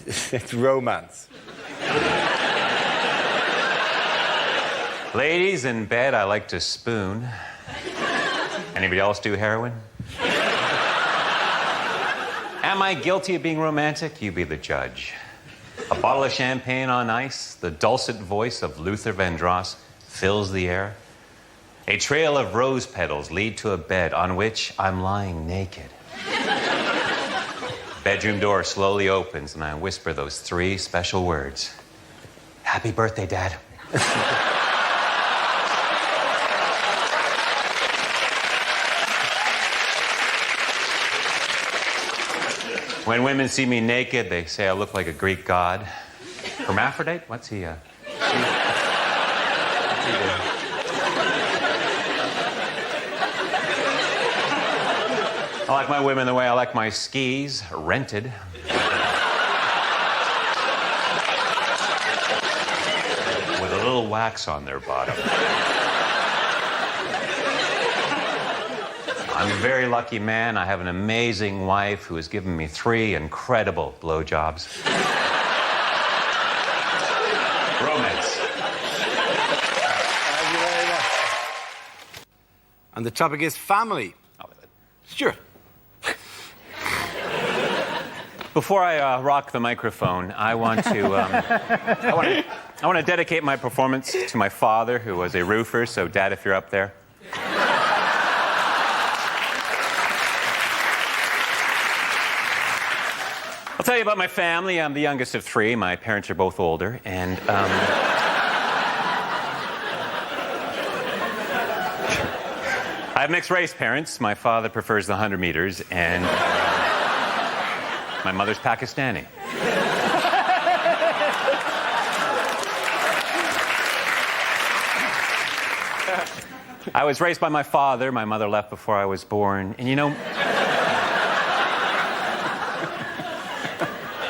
It's romance. Ladies, in bed, I like to spoon. Anybody else do heroin? Am I guilty of being romantic? You be the judge. A bottle of champagne on ice, the dulcet voice of Luther Vandross fills the air. A trail of rose petals lead to a bed on which I'm lying naked. Bedroom door slowly opens and I whisper those 3 special words. Happy birthday, Dad. When women see me naked, they say I look like a Greek god. Hermaphrodite? What's he? I like my women the way I like my skis, rented. With a little wax on their bottom. I'm a very lucky man. I have an amazing wife who has given me 3 incredible blowjobs. Romance. Thank you very much. And the topic is family. Stewart. Before I rock the microphone, I want to dedicate my performance to my father, who was a roofer. So, Dad, if you're up there. I'll tell you about my family. I'm the youngest of 3. My parents are both older, and I have mixed-race parents. My father prefers the 100 meters, and my mother's Pakistani. I was raised by my father. My mother left before I was born, and you know,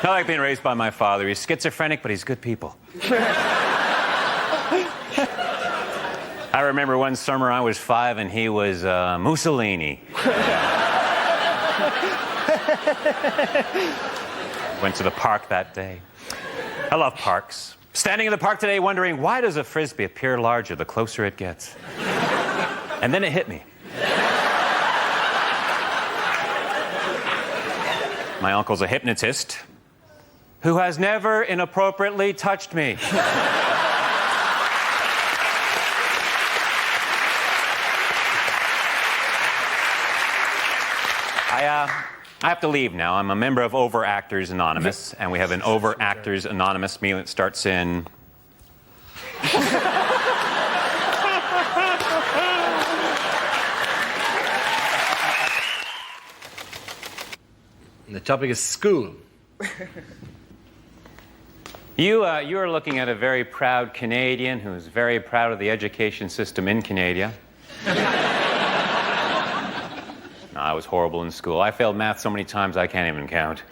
I like being raised by my father. He's schizophrenic, but he's good people. I remember one summer I was 5 and he was Mussolini. Went to the park that day. I love parks. Standing in the park today wondering, why does a Frisbee appear larger the closer it gets? And then it hit me. My uncle's a hypnotist who has never inappropriately touched me. I have to leave now. I'm a member of Overactors Anonymous, and we have an Overactors Anonymous meeting that starts in... And the topic is school. You are looking at a very proud Canadian who's very proud of the education system in Canada. No, I was horrible in school. I failed math so many times I can't even count.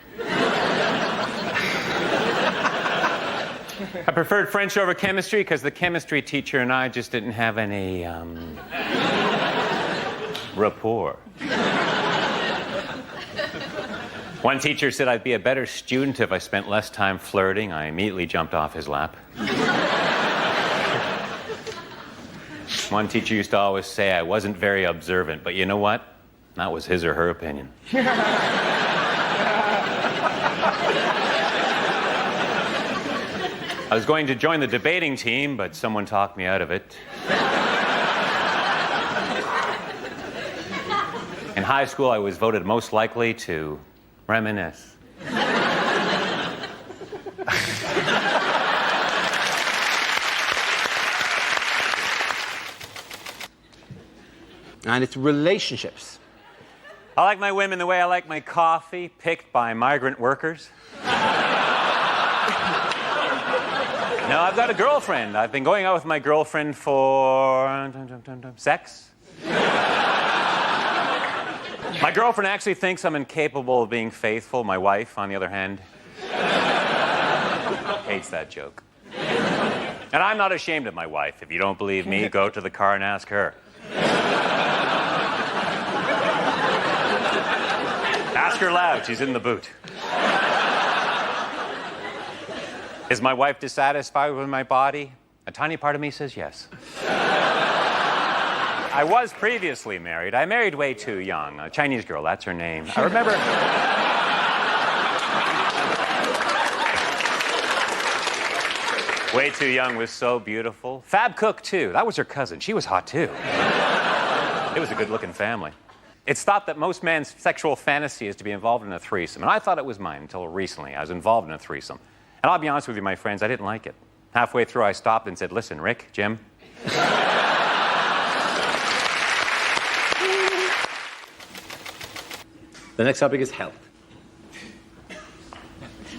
I preferred French over chemistry because the chemistry teacher and I just didn't have any rapport. One teacher said I'd be a better student if I spent less time flirting. I immediately jumped off his lap. One teacher used to always say I wasn't very observant, but you know what? That was his or her opinion. I was going to join the debating team, but someone talked me out of it. In high school, I was voted most likely to reminisce. And it's relationships. I like my women the way I like my coffee, picked by migrant workers. No, I've got a girlfriend. I've been going out with my girlfriend for... sex? My girlfriend actually thinks I'm incapable of being faithful. My wife, on the other hand, hates that joke. And I'm not ashamed of my wife. If you don't believe me, go to the car and ask her. Ask her loud. She's in the boot. Is my wife dissatisfied with my body? A tiny part of me says yes. I was previously married. I married way too young. A Chinese girl, that's her name. I remember... Way too young was so beautiful. Fab Cook, too. That was her cousin. She was hot, too. It was a good-looking family. It's thought that most men's sexual fantasy is to be involved in a threesome, and I thought it was mine until recently. I was involved in a threesome. And I'll be honest with you, my friends, I didn't like it. Halfway through, I stopped and said, listen, Rick, Jim. The next topic is health.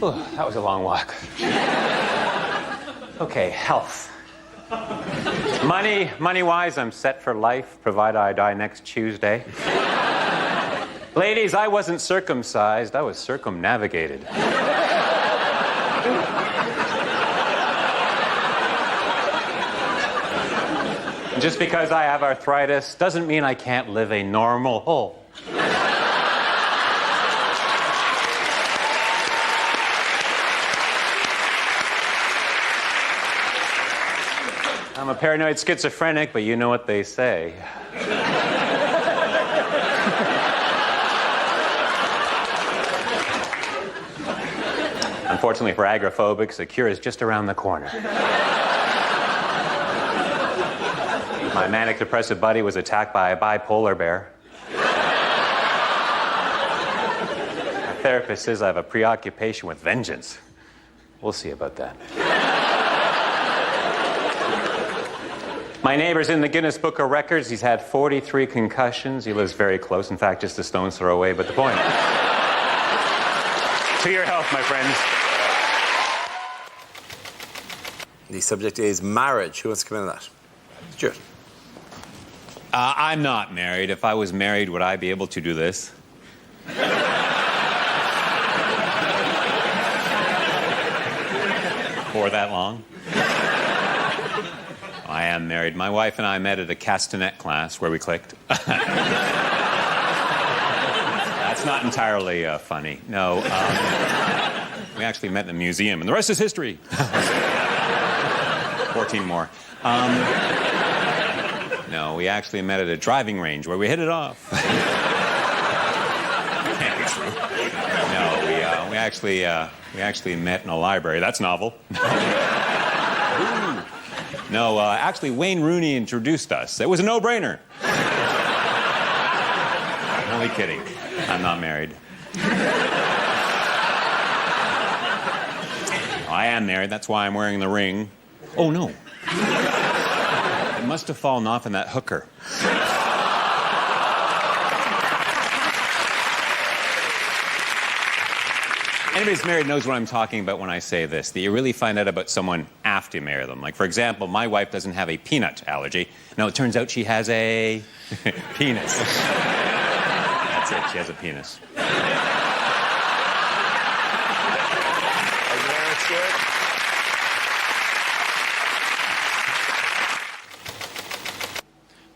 Ooh, that was a long walk. Okay, health. Money-wise, I'm set for life, provided I die next Tuesday. Ladies, I wasn't circumcised, I was circumnavigated. Just because I have arthritis doesn't mean I can't live a normal whole. I'm a paranoid schizophrenic, but you know what they say. Unfortunately for agoraphobics, the cure is just around the corner. My manic depressive buddy was attacked by a bipolar bear. My therapist says I have a preoccupation with vengeance. We'll see about that. My neighbor's in the Guinness Book of Records. He's had 43 concussions. He lives very close. In fact, just a stone's throw away, but the point. To your health, my friends. The subject is marriage. Who wants to come into that? Stewart. I'm not married. If I was married, would I be able to do this? For that long? I am married. My wife and I met at a castanet class where we clicked. That's not entirely funny. No, we actually met in a museum, and the rest is history. 14 more. No, we actually met at a driving range where we hit it off. Can't be true. No, we actually met in a library. That's novel. No, actually, Wayne Rooney introduced us. It was a no-brainer. I'm only kidding. I'm not married. I am married. That's why I'm wearing the ring. Oh, no. It must have fallen off in that hooker. Anybody who's married knows what I'm talking about when I say this, that you really find out about someone after you marry them. Like, for example, my wife doesn't have a peanut allergy. No, it turns out she has a penis. That's it, she has a penis.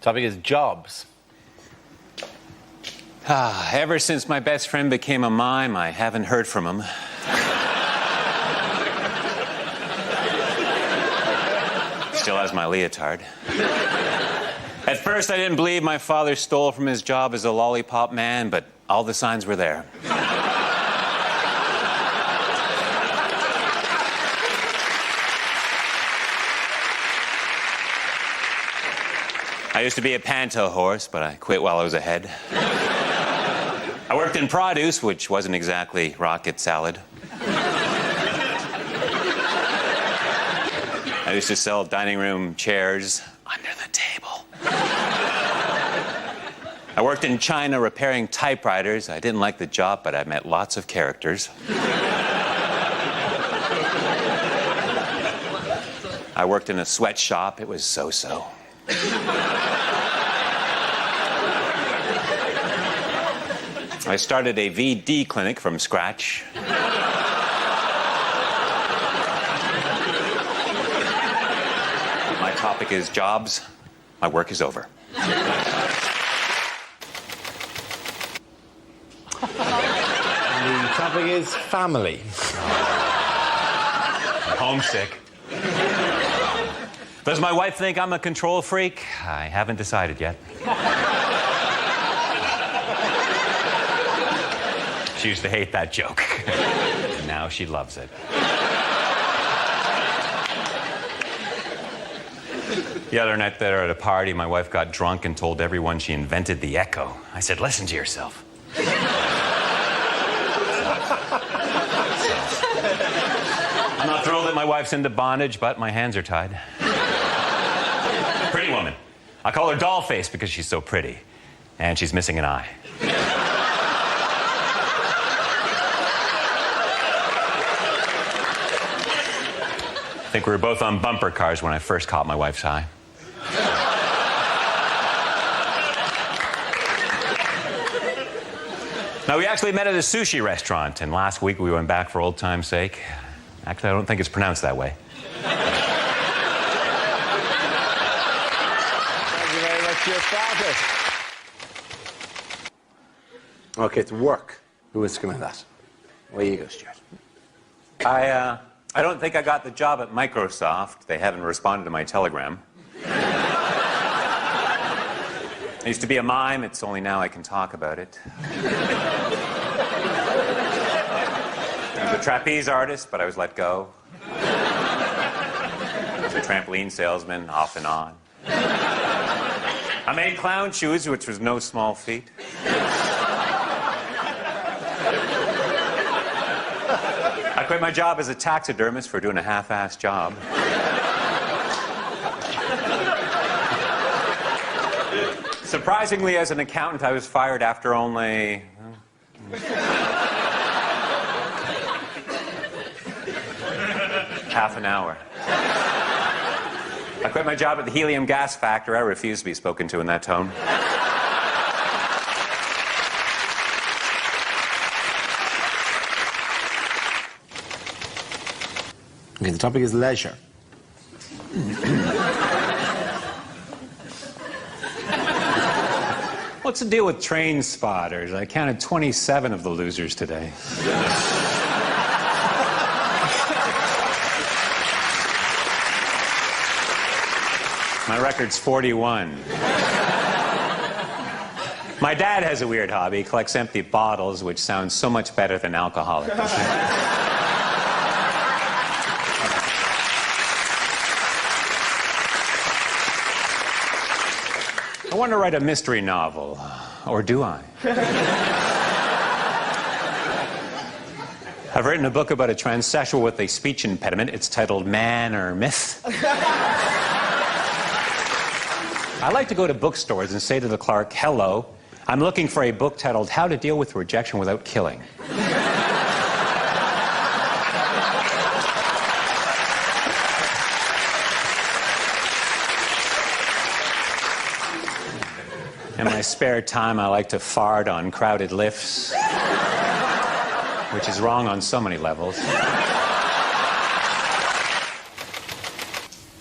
Topic is jobs. Ever since my best friend became a mime, I haven't heard from him. Still has my leotard. At first, I didn't believe my father stole from his job as a lollipop man, but all the signs were there. I used to be a panto horse, but I quit while I was ahead. I worked in produce, which wasn't exactly rocket salad. I used to sell dining room chairs under the table. I worked in China repairing typewriters. I didn't like the job, but I met lots of characters. I worked in a sweatshop. It was so-so. I started a VD clinic from scratch. My topic is jobs. My work is over. The topic is family. homesick. Does my wife think I'm a control freak? I haven't decided yet. She used to hate that joke. Now she loves it. The other night there at a party, my wife got drunk and told everyone she invented the echo. I said, listen to yourself. I'm not thrilled that my wife's into bondage, but my hands are tied. Pretty woman. I call her Dollface because she's so pretty. And she's missing an eye. I think we were both on bumper cars when I first caught my wife's eye. Now, we actually met at a sushi restaurant, and last week we went back for old time's sake. Actually, I don't think it's pronounced that way. Thank you very much for your practice. Okay, it's work. Who wants to come in that? Away you go, Stewart. I don't think I got the job at Microsoft. They haven't responded to my telegram. I used to be a mime. It's only now I can talk about it. I was a trapeze artist, but I was let go. I was a trampoline salesman, off and on. I made clown shoes, which was no small feat. I quit my job as a taxidermist for doing a half-assed job. Surprisingly, as an accountant, I was fired after only... half an hour. I quit my job at the helium gas factory. I refuse to be spoken to in that tone. Okay, the topic is leisure. What's the deal with train spotters? I counted 27 of the losers today. My record's 41. My dad has a weird hobby. He collects empty bottles, which sounds so much better than alcoholic. I want to write a mystery novel. Or do I? I've written a book about a transsexual with a speech impediment. It's titled Man or Myth. I like to go to bookstores and say to the clerk, hello, I'm looking for a book titled How to Deal with Rejection Without Killing. In my spare time, I like to fart on crowded lifts, which is wrong on so many levels.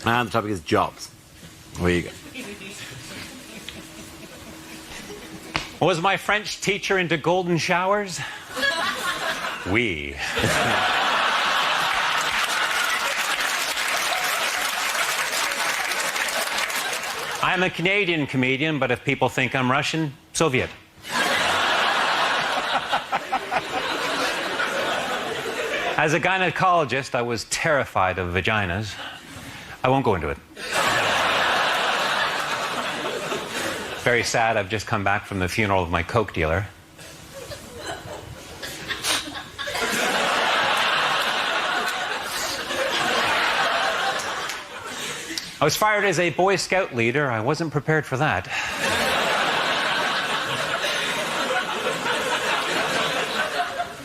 And the topic is jobs. Where you go. Was my French teacher into golden showers? Oui. I'm a Canadian comedian, but if people think I'm Russian, Soviet. As a gynecologist, I was terrified of vaginas. I won't go into it. Very sad, I've just come back from the funeral of my coke dealer. I was fired as a Boy Scout leader. I wasn't prepared for that.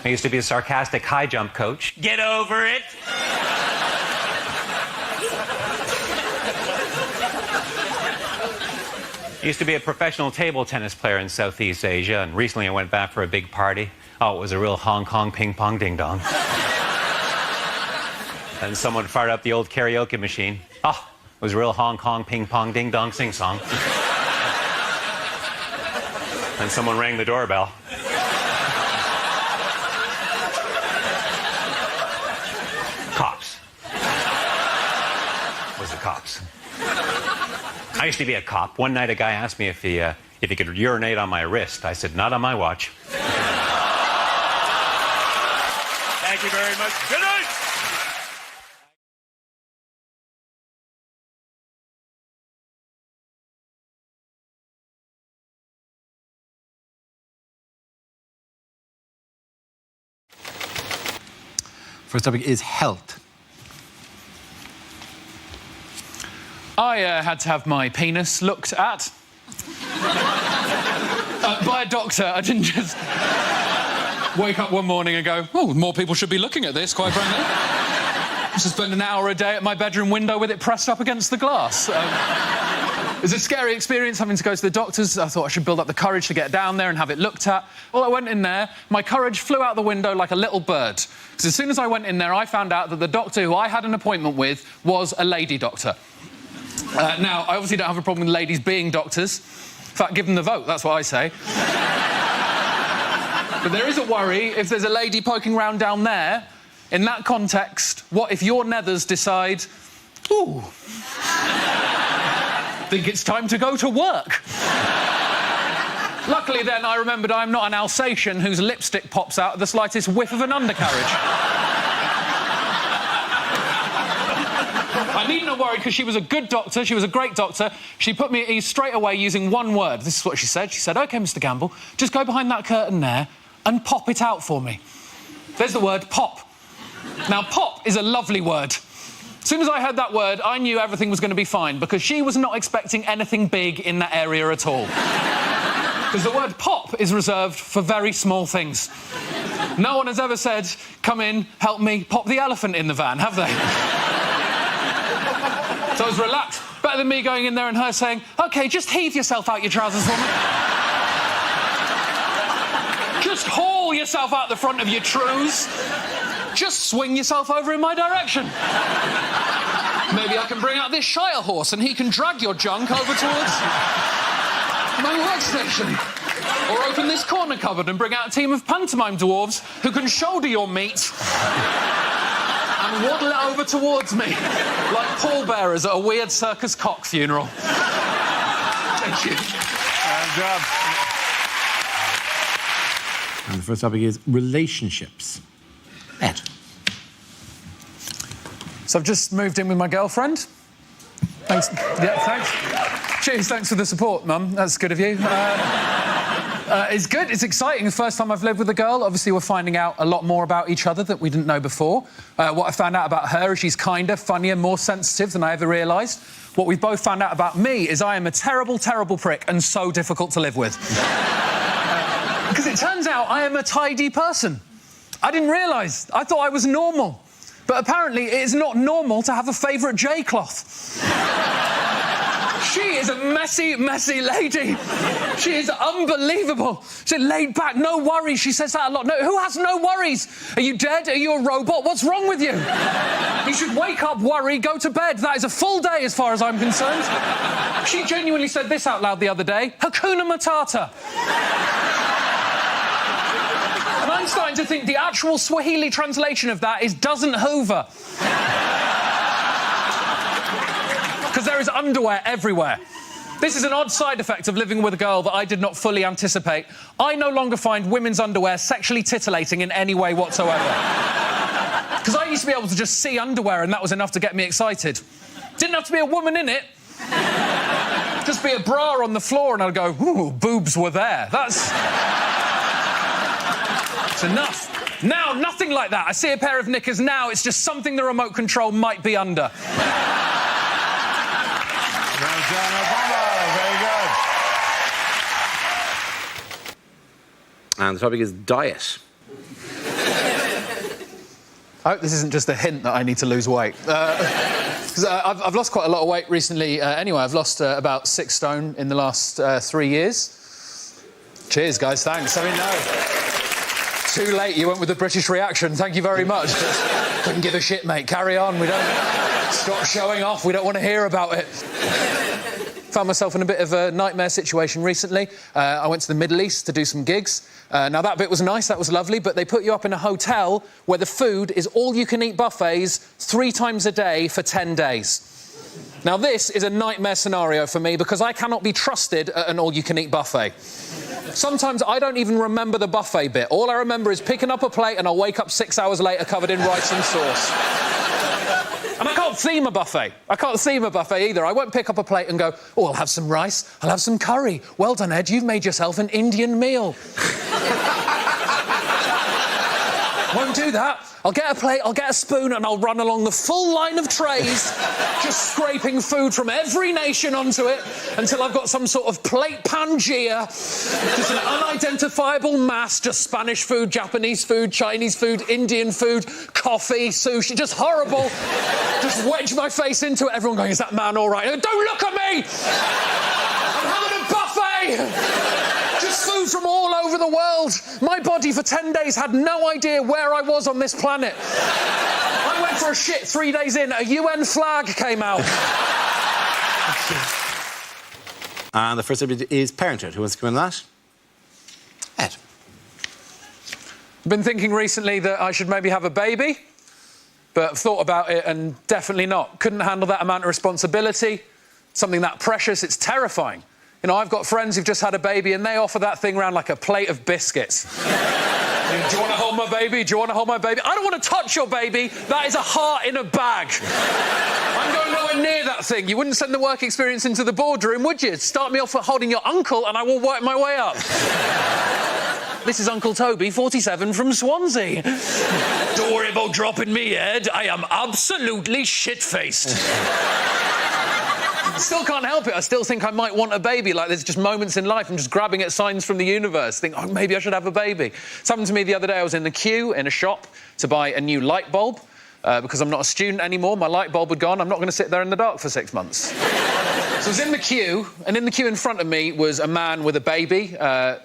I used to be a sarcastic high jump coach. Get over it! I used to be a professional table tennis player in Southeast Asia, and recently I went back for a big party. Oh, it was a real Hong Kong ping-pong ding-dong. And someone fired up the old karaoke machine. Oh, it was a real Hong Kong ping-pong ding-dong sing-song. And someone rang the doorbell. Cops. cops. I used to be a cop. One night a guy asked me if he could urinate on my wrist. I said, not on my watch. Thank you very much. Good night. First topic is health. I had to have my penis looked at by a doctor. I didn't just wake up one morning and go, oh, more people should be looking at this, quite frankly. I used to spend an hour a day at my bedroom window with it pressed up against the glass. It was a scary experience having to go to the doctors. I thought I should build up the courage to get down there and have it looked at. Well, I went in there, my courage flew out the window like a little bird. Because as soon as I went in there, I found out that the doctor who I had an appointment with was a lady doctor. Now, I obviously don't have a problem with ladies being doctors. In fact, give them the vote, that's what I say. But there is a worry if there's a lady poking round down there. In that context, what if your nethers decide, ooh, think it's time to go to work? Luckily, then, I remembered I'm not an Alsatian whose lipstick pops out at the slightest whiff of an undercarriage. I needn't have worried because she was a good doctor, she was a great doctor. She put me at ease straight away using one word. This is what she said. She said, OK, Mr. Gamble, just go behind that curtain there and pop it out for me. There's the word pop. Now, pop is a lovely word. As soon as I heard that word, I knew everything was going to be fine because she was not expecting anything big in that area at all. Because the word pop is reserved for very small things. No one has ever said, come in, help me, pop the elephant in the van, have they? So I was relaxed. Better than me going in there and her saying, OK, just heave yourself out your trousers for me. Just haul yourself out the front of your trews. Just swing yourself over in my direction. Maybe I can bring out this Shire horse and he can drag your junk over towards my workstation. Or open this corner cupboard and bring out a team of pantomime dwarves who can shoulder your meat and waddle it over towards me, like pallbearers at a weird circus cock funeral. Thank you. Good job. And the first topic is relationships. Ed. So I've just moved in with my girlfriend. Thanks. Yeah, thanks. Cheers, thanks for the support, Mum. That's good of you. It's good, it's exciting. The first time I've lived with a girl. Obviously, we're finding out a lot more about each other that we didn't know before. What I found out about her is she's kinder, funnier, more sensitive than I ever realised. What we've both found out about me is I am a terrible, terrible prick and so difficult to live with. Because it turns out I am a tidy person. I didn't realise. I thought I was normal. But apparently it is not normal to have a favourite J-cloth. She is a messy, messy lady. She is unbelievable. She's laid back, no worries. She says that a lot. No, who has no worries? Are you dead? Are you a robot? What's wrong with you? You should wake up, worry, go to bed. That is a full day as far as I'm concerned. She genuinely said this out loud the other day. Hakuna Matata. And I'm starting to think the actual Swahili translation of that is doesn't hoover. Because there is underwear everywhere. This is an odd side effect of living with a girl that I did not fully anticipate. I no longer find women's underwear sexually titillating in any way whatsoever. Because I used to be able to just see underwear and that was enough to get me excited. Didn't have to be a woman in it. Just be a bra on the floor and I'd go, ooh, boobs were there. That's enough. Now, nothing like that. I see a pair of knickers now, it's just something the remote control might be under. Well done, Obama. Very good. And the topic is diet. I hope this isn't just a hint that I need to lose weight. Because I've lost quite a lot of weight recently. Anyway, I've lost about 6 stone in the last 3 years. Cheers, guys. Thanks. I mean, no. Too late. You went with the British reaction. Thank you very much. Just couldn't give a shit, mate. Carry on. We don't... Stop showing off. We don't want to hear about it. Found myself in a bit of a nightmare situation recently. I went to the Middle East to do some gigs. Now, that bit was nice, that was lovely, but they put you up in a hotel where the food is all-you-can-eat buffets 3 times a day for 10 days. Now, this is a nightmare scenario for me because I cannot be trusted at an all-you-can-eat buffet. Sometimes I don't even remember the buffet bit. All I remember is picking up a plate and I'll wake up 6 hours later covered in rice and sauce. And I can't theme a buffet. I can't theme a buffet either. I won't pick up a plate and go, oh, I'll have some rice, I'll have some curry. Well done, Ed, you've made yourself an Indian meal. Won't do that. I'll get a plate, I'll get a spoon, and I'll run along the full line of trays, just scraping food from every nation onto it until I've got some sort of plate Pangea, just an unidentifiable mass, just Spanish food, Japanese food, Chinese food, Indian food, coffee, sushi, just horrible. Just wedge my face into it. Everyone going, is that man all right? Don't look at me! I'm having a buffet! Just food from all over the world. My body for 10 days had no idea where I was on this planet. I went for a shit 3 days in, a UN flag came out. And the first subject is parenthood. Who wants to come in on that? Ed. I've been thinking recently that I should maybe have a baby, but I've thought about it and definitely not. Couldn't handle that amount of responsibility. Something that precious, it's terrifying. You know, I've got friends who've just had a baby and they offer that thing around like a plate of biscuits. Do you want to hold my baby? Do you want to hold my baby? I don't want to touch your baby. That is a heart in a bag. I'm going nowhere near that thing. You wouldn't send the work experience into the boardroom, would you? Start me off at holding your uncle and I will work my way up. This is Uncle Toby, 47, from Swansea. Don't worry about dropping me, Ed. I am absolutely shit-faced. Still can't help it. I still think I might want a baby. Like, there's just moments in life I'm just grabbing at signs from the universe. Think, oh, maybe I should have a baby. It happened to me the other day. I was in the queue in a shop to buy a new light bulb because I'm not a student anymore. My light bulb had gone. I'm not going to sit there in the dark for 6 months. So I was in the queue, and in the queue in front of me was a man with a baby.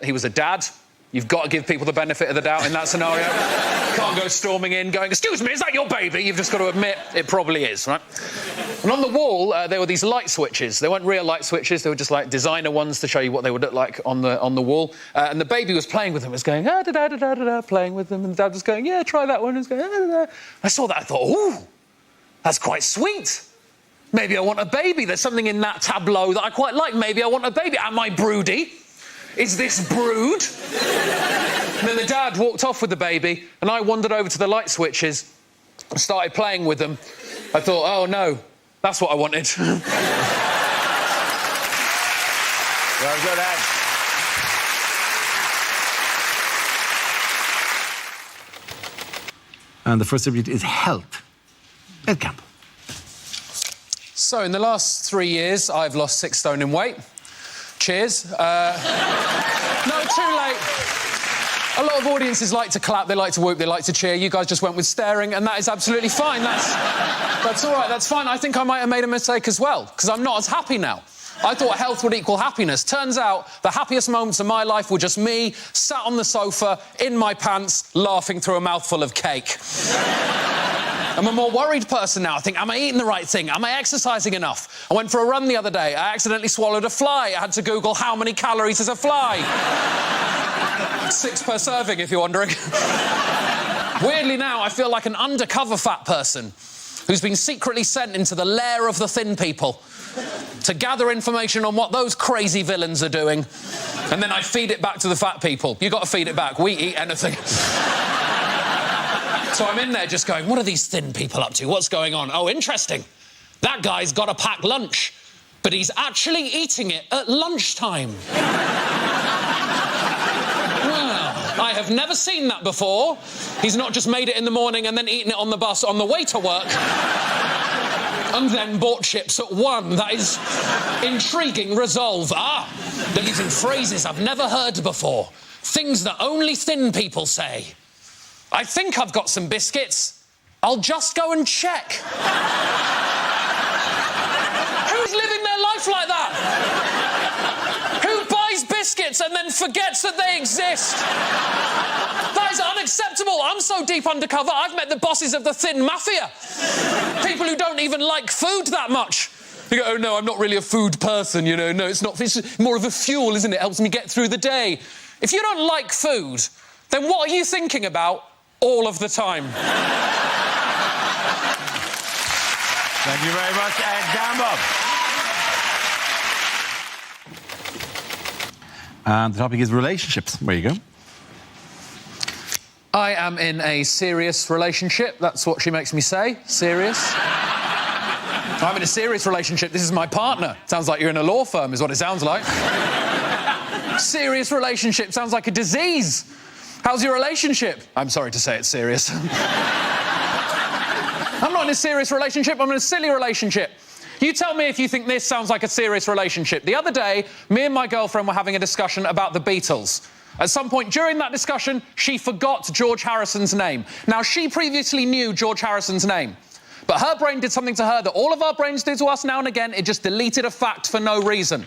He was a dad. You've got to give people the benefit of the doubt in that scenario. Can't go storming in going, excuse me, is that your baby? You've just got to admit it probably is, right? And on the wall, there were these light switches. They weren't real light switches. They were just like designer ones to show you what they would look like on the wall. And the baby was playing with them. It was going, ah-da-da-da-da-da, playing with them. And the dad was going, yeah, try that one. And he was going, ah-da-da. I saw that. I thought, ooh, that's quite sweet. Maybe I want a baby. There's something in that tableau that I quite like. Maybe I want a baby. Am I broody? Is this brood? And then the dad walked off with the baby, and I wandered over to the light switches and started playing with them. I thought, oh, no, that's what I wanted. Well good, Ed. And the first subject is health. Ed Campbell. So, in the last 3 years, I've lost 6 stone in weight. Cheers. No, too late. A lot of audiences like to clap, they like to whoop, they like to cheer. You guys just went with staring, and that is absolutely fine. That's all right, that's fine. I think I might have made a mistake as well, because I'm not as happy now. I thought health would equal happiness. Turns out the happiest moments of my life were just me, sat on the sofa, in my pants, laughing through a mouthful of cake. I'm a more worried person now. I think, am I eating the right thing? Am I exercising enough? I went for a run the other day. I accidentally swallowed a fly. I had to Google how many calories is a fly. 6 per serving, if you're wondering. Weirdly now, I feel like an undercover fat person who's been secretly sent into the lair of the thin people to gather information on what those crazy villains are doing. And then I feed it back to the fat people. You got to feed it back. We eat anything. So I'm in there just going, what are these thin people up to? What's going on? Oh, interesting. That guy's got a packed lunch, but he's actually eating it at lunchtime. Well, I have never seen that before. He's not just made it in the morning and then eaten it on the bus on the way to work. And then bought chips at 1. That is intriguing resolve. Ah, they're using phrases I've never heard before. Things that only thin people say. I think I've got some biscuits. I'll just go and check. Who's living their life like that? Who buys biscuits and then forgets that they exist? That is unacceptable. I'm so deep undercover, I've met the bosses of the thin mafia. People who don't even like food that much. You go, oh, no, I'm not really a food person, you know. No, it's not. It's more of a fuel, isn't it? It helps me get through the day. If you don't like food, then what are you thinking about all of the time? Thank you very much, Ed Gamble. And the topic is relationships. Where you go? I am in a serious relationship. That's what she makes me say. Serious. I'm in a serious relationship. This is my partner. Sounds like you're in a law firm, is what it sounds like. Serious relationship sounds like a disease. How's your relationship? I'm sorry to say it's serious. I'm not in a serious relationship. I'm in a silly relationship. You tell me if you think this sounds like a serious relationship. The other day, me and my girlfriend were having a discussion about the Beatles. At some point during that discussion, she forgot George Harrison's name. Now, she previously knew George Harrison's name, but her brain did something to her that all of our brains do to us now and again. It just deleted a fact for no reason.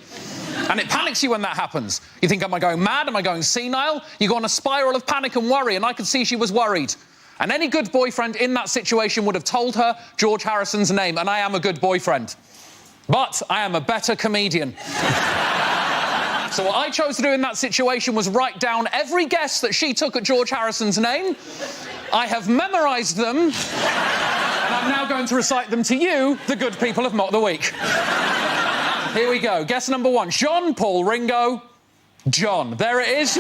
And it panics you when that happens. You think, am I going mad? Am I going senile? You go on a spiral of panic and worry, and I could see she was worried. And any good boyfriend in that situation would have told her George Harrison's name, and I am a good boyfriend. But I am a better comedian. So what I chose to do in that situation was write down every guess that she took at George Harrison's name. I have memorised them, and I'm now going to recite them to you, the good people of Mock the Week. Here we go. Guess number one. John, Paul, Ringo, John. There it is.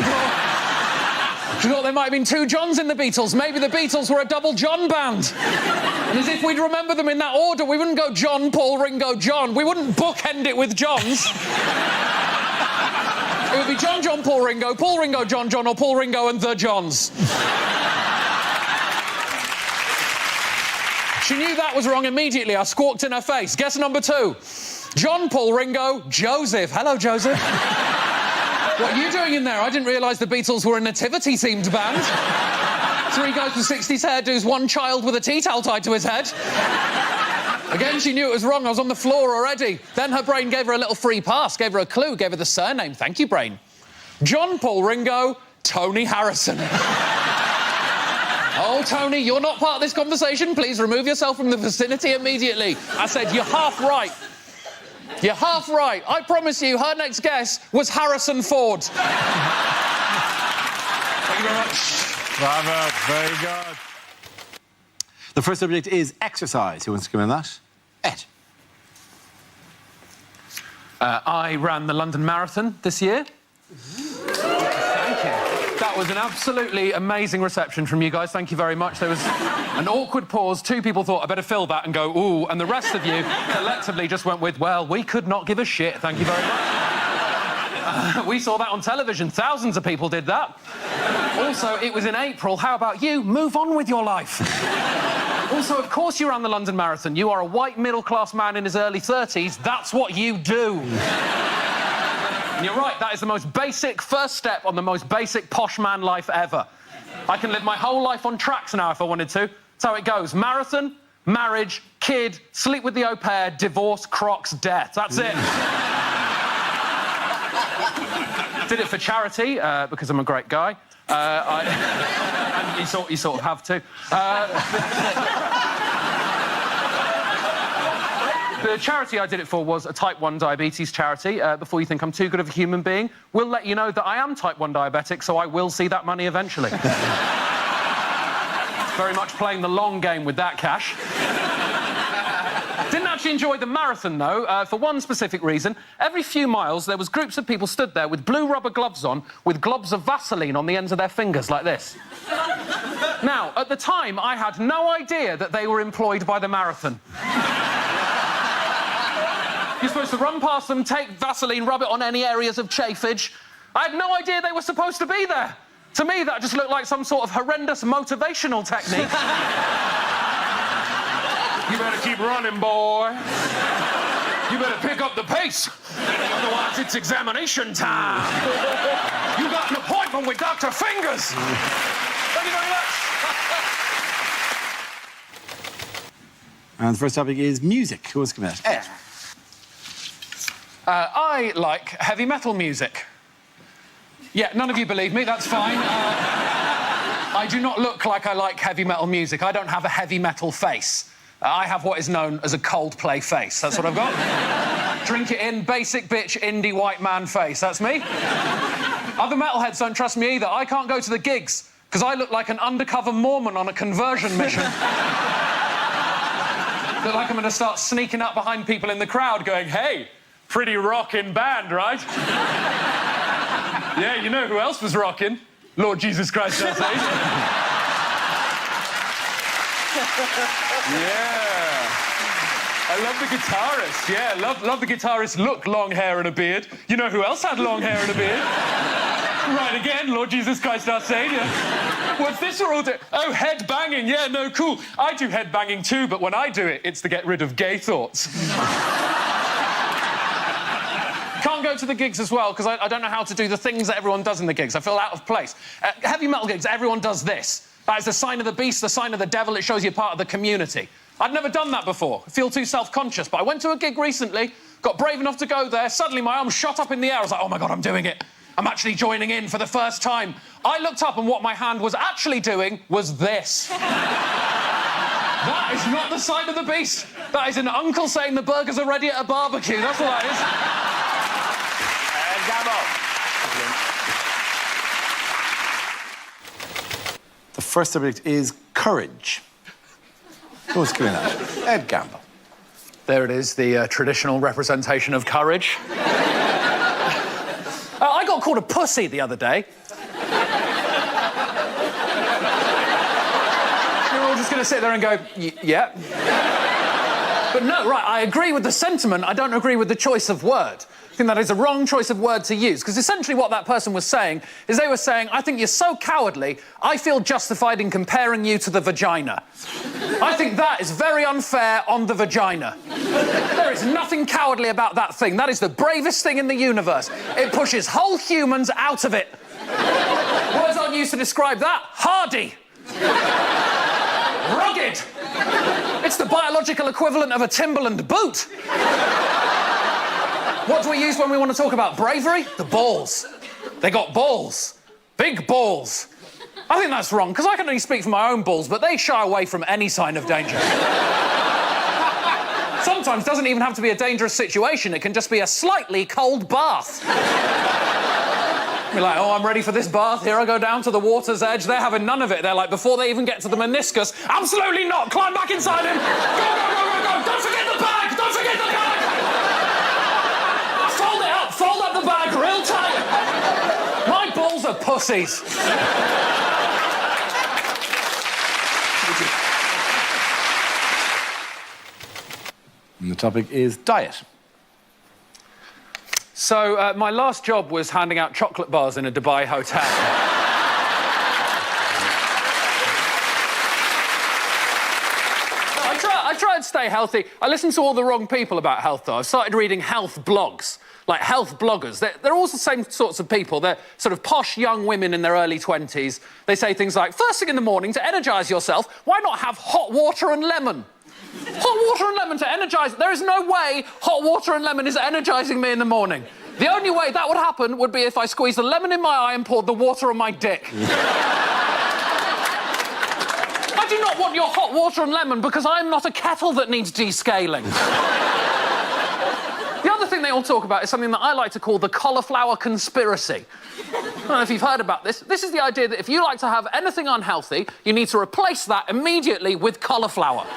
She thought there might have been two Johns in the Beatles. Maybe the Beatles were a double John band. And as if we'd remember them in that order, we wouldn't go John, Paul, Ringo, John. We wouldn't bookend it with Johns. It would be John, John, Paul, Ringo, John, John, or Paul, Ringo and the Johns. She knew that was wrong immediately. I squawked in her face. Guess number two. John, Paul, Ringo, Joseph. Hello, Joseph. What are you doing in there? I didn't realise the Beatles were a nativity-themed band. Three guys with 60s hairdos, one child with a tea towel tied to his head. Again, she knew it was wrong. I was on the floor already. Then her brain gave her a little free pass, gave her a clue, gave her the surname. Thank you, brain. John, Paul, Ringo, Tony Harrison. Oh, Tony, you're not part of this conversation. Please remove yourself from the vicinity immediately. I said, you're half right. You're half right. I promise you, her next guess was Harrison Ford. Thank you very much. Bravo. Very good. The first subject is exercise. Who wants to come in that? Ed. I ran the London Marathon this year. Thank you. That was an absolutely amazing reception from you guys. Thank you very much. There was an awkward pause. Two people thought, I better fill that and go, ooh, and the rest of you collectively just went with, well, we could not give a shit. Thank you very much. We saw that on television. Thousands of people did that. Also, it was in April. How about you? Move on with your life. Also, of course you ran the London Marathon. You are a white middle-class man in his early 30s. That's what you do. And you're right, that is the most basic first step on the most basic posh man life ever. I can live my whole life on tracks now if I wanted to. That's how it goes. Marathon, marriage, kid, sleep with the au pair, divorce, Crocs, death. That's it. Did it for charity, because I'm a great guy. And you sort of have to. The charity I did it for was a type 1 diabetes charity. Before you think I'm too good of a human being, we'll let you know that I am type 1 diabetic, so I will see that money eventually. Very much playing the long game with that cash. Didn't actually enjoy the marathon, though, for one specific reason. Every few miles, there was groups of people stood there with blue rubber gloves on, with globs of Vaseline on the ends of their fingers, like this. Now, at the time, I had no idea that they were employed by the marathon. You're supposed to run past them, take Vaseline, rub it on any areas of chafage. I had no idea they were supposed to be there. To me, that just looked like some sort of horrendous motivational technique. You better keep running, boy. You better pick up the pace. Otherwise, it's examination time. You got an appointment with Dr. Fingers. Thank you very much. And the first topic is music. Who wants to come in? Ed. I like heavy metal music. Yeah, none of you believe me, that's fine. I do not look like I like heavy metal music. I don't have a heavy metal face. I have what is known as a Coldplay face. That's what I've got. Drink it in, basic bitch, indie white man face. That's me. Other metalheads don't trust me either. I can't go to the gigs because I look like an undercover Mormon on a conversion mission. Look like I'm going to start sneaking up behind people in the crowd going, hey, pretty rockin' band, right? Yeah, you know who else was rocking? Lord Jesus Christ, our Savior. Yeah. I love the guitarist, yeah. Love the guitarist look, long hair and a beard. You know who else had long hair and a beard? Right again, Lord Jesus Christ, our Saviour. What's this we're all doing? Oh, head banging, yeah, no, cool. I do head banging too, but when I do it, it's to get rid of gay thoughts. Can't go to the gigs as well, because I don't know how to do the things that everyone does in the gigs. I feel out of place. Heavy metal gigs, everyone does this. That is the sign of the beast, the sign of the devil. It shows you're part of the community. I'd never done that before. I feel too self-conscious, but I went to a gig recently, got brave enough to go there. Suddenly, my arm shot up in the air. I was like, oh, my God, I'm doing it. I'm actually joining in for the first time. I looked up, and what my hand was actually doing was this. That is not the sign of the beast. That is an uncle saying the burgers are ready at a barbecue. That's what that is. The first subject is courage. Who's doing that? Ed Gamble. There it is, the traditional representation of courage. I got called a pussy the other day. You're all just going to sit there and go, yeah. But no, right, I agree with the sentiment. I don't agree with the choice of word. I think that is a wrong choice of word to use, because essentially what that person was saying is they were saying, I think you're so cowardly, I feel justified in comparing you to the vagina. I think that is very unfair on the vagina. There is nothing cowardly about that thing. That is the bravest thing in the universe. It pushes whole humans out of it. Words aren't used to describe that. Hardy. Rugged. It's the biological equivalent of a Timberland boot. What do we use when we want to talk about bravery? The balls. They got balls. Big balls. I think that's wrong, because I can only speak for my own balls, but they shy away from any sign of danger. Sometimes it doesn't even have to be a dangerous situation. It can just be a slightly cold bath. You're like, oh, I'm ready for this bath. Here I go down to the water's edge. They're having none of it. They're like, before they even get to the meniscus, absolutely not. Climb back inside him. Go, go, go, go, go. Don't forget the bag. Don't forget the bag. Fold it up. Fold up the bag real tight. My balls are pussies. And the topic is diet. So, my last job was handing out chocolate bars in a Dubai hotel. I try and stay healthy. I listen to all the wrong people about health, though. I've started reading health blogs, like health bloggers. They're all the same sorts of people. They're sort of posh young women in their early 20s. They say things like, first thing in the morning, to energise yourself, why not have hot water and lemon? Hot water and lemon to energise... There is no way hot water and lemon is energising me in the morning. The only way that would happen would be if I squeezed the lemon in my eye and poured the water on my dick. I do not want your hot water and lemon because I'm not a kettle that needs descaling. The other thing they all talk about is something that I like to call the cauliflower conspiracy. I don't know if you've heard about this. This is the idea that if you like to have anything unhealthy, you need to replace that immediately with cauliflower.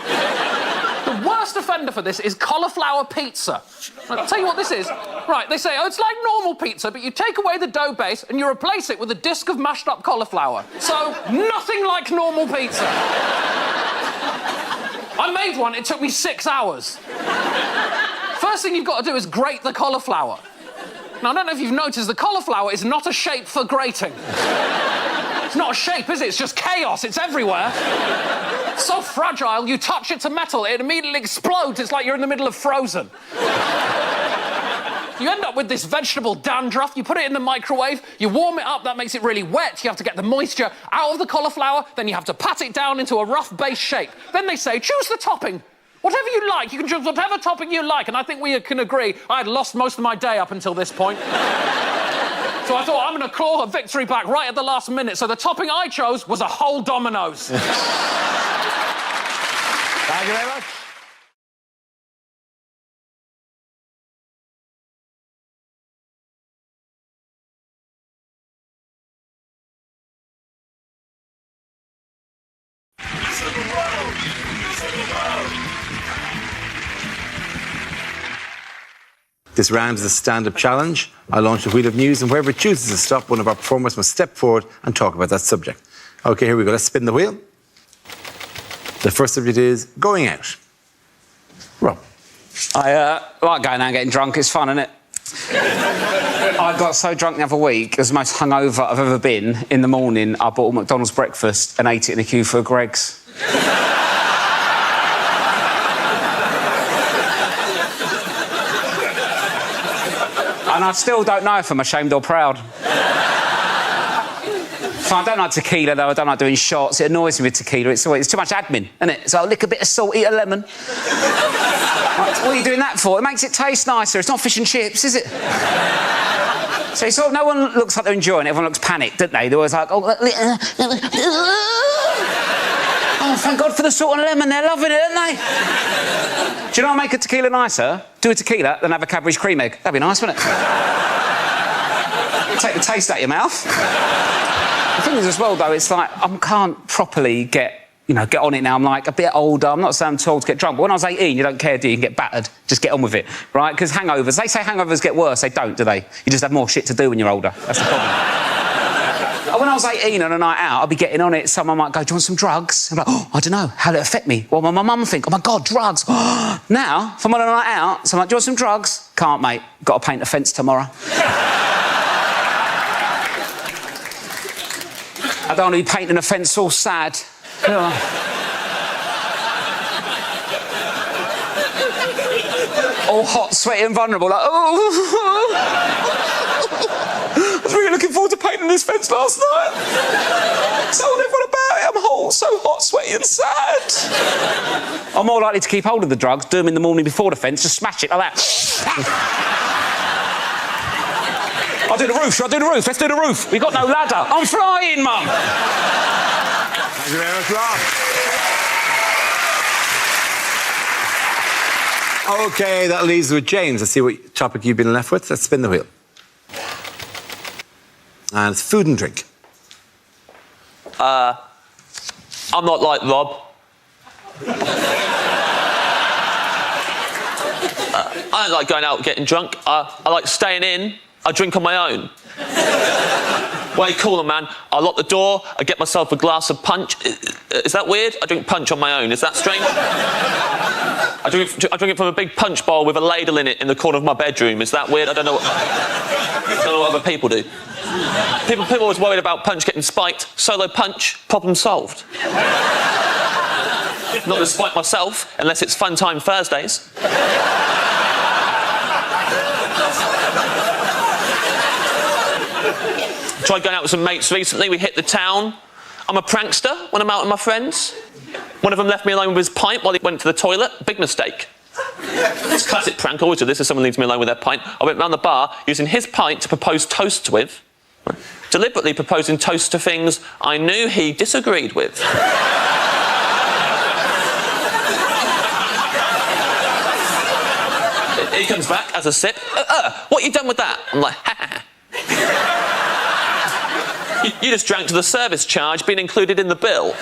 The worst offender for this is cauliflower pizza. I'll tell you what this is. Right, they say, oh, it's like normal pizza, but you take away the dough base and you replace it with a disc of mashed up cauliflower. So, nothing like normal pizza. I made one, it took me 6 hours. First thing you've got to do is grate the cauliflower. Now, I don't know if you've noticed, the cauliflower is not a shape for grating. It's not a shape, is it? It's just chaos. It's everywhere. It's so fragile, you touch it to metal, it immediately explodes. It's like you're in the middle of Frozen. You end up with this vegetable dandruff, you put it in the microwave, you warm it up, that makes it really wet, you have to get the moisture out of the cauliflower, then you have to pat it down into a rough base shape. Then they say, choose the topping. Whatever you like, you can choose whatever topping you like, and I think we can agree I had lost most of my day up until this point. So I thought, I'm going to claw a victory back right at the last minute, so the topping I chose was a whole Domino's. Thank you very much. Music of the world! Music of the world! This round is a stand-up challenge. I launch a wheel of news, and whoever chooses to stop, one of our performers must step forward and talk about that subject. OK, here we go. Let's spin the wheel. The first subject is going out. Rob. I like going out and getting drunk. It's fun, isn't it? I got so drunk the other week. It was the most hungover I've ever been. In the morning, I bought a McDonald's breakfast and ate it in a queue for a Greggs. And I still don't know if I'm ashamed or proud. So I don't like tequila, though. I don't like doing shots. It annoys me with tequila. It's too much admin, isn't it? So I'll lick a bit of salt, eat a lemon. What are you doing that for? It makes it taste nicer. It's not fish and chips, is it? So it's sort of, no one looks like they're enjoying it. Everyone looks panicked, don't they? They're always like, oh, thank God for the salt and lemon. They're loving it, aren't they? Do you know what make a tequila nicer? Do a tequila, then have a Cadbury's cream egg. That'd be nice, wouldn't it? Take the taste out of your mouth. The thing is, as well, though, it's like I can't properly get on it now. I'm like a bit older. I'm not saying I'm too old to get drunk, but when I was 18, you don't care, do you? You can get battered. Just get on with it, right? Because hangovers, they say hangovers get worse. They don't, do they? You just have more shit to do when you're older. That's the problem. When I was 18 on a night out, I'd be getting on it. Someone might go, do you want some drugs? I'm like, oh, I don't know. How'd it affect me? Well, my mum think, oh, my God, drugs. Now, if I'm on a night out, so I'm like, do you want some drugs? Can't, mate. Got to paint a fence tomorrow. I don't want to be painting a fence all sad. All hot, sweaty and vulnerable, like, oh. I was really looking forward to painting this fence last night. Told everyone about it. I'm so hot, sweaty and sad. I'm more likely to keep hold of the drugs, do them in the morning before the fence, just smash it like that. I'll do the roof. Shall I do the roof? Let's do the roof. We've got no ladder. I'm flying, Mum. Thank you very much, Rob. OK, that leaves with James. Let's see what topic you've been left with. Let's spin the wheel. And it's food and drink. I'm not like Rob. I don't like going out and getting drunk. I like staying in. I drink on my own. Way cooler, man. I lock the door, I get myself a glass of punch. Is that weird? I drink punch on my own. Is that strange? I drink it from a big punch bowl with a ladle in it in the corner of my bedroom. Is that weird? I don't know what other people do. People are always worried about punch getting spiked. Solo punch, problem solved. Not to spike myself, unless it's Fun Time Thursdays. Tried going out with some mates recently. We hit the town. I'm a prankster when I'm out with my friends. One of them left me alone with his pint while he went to the toilet. Big mistake. It's classic prank. Always do this if someone leaves me alone with their pint. I went round the bar using his pint to propose toasts with. Deliberately proposing toasts to things I knew he disagreed with. He comes back, has a sip. What you done with that? I'm like, ha ha ha. You just drank to the service charge being included in the bill.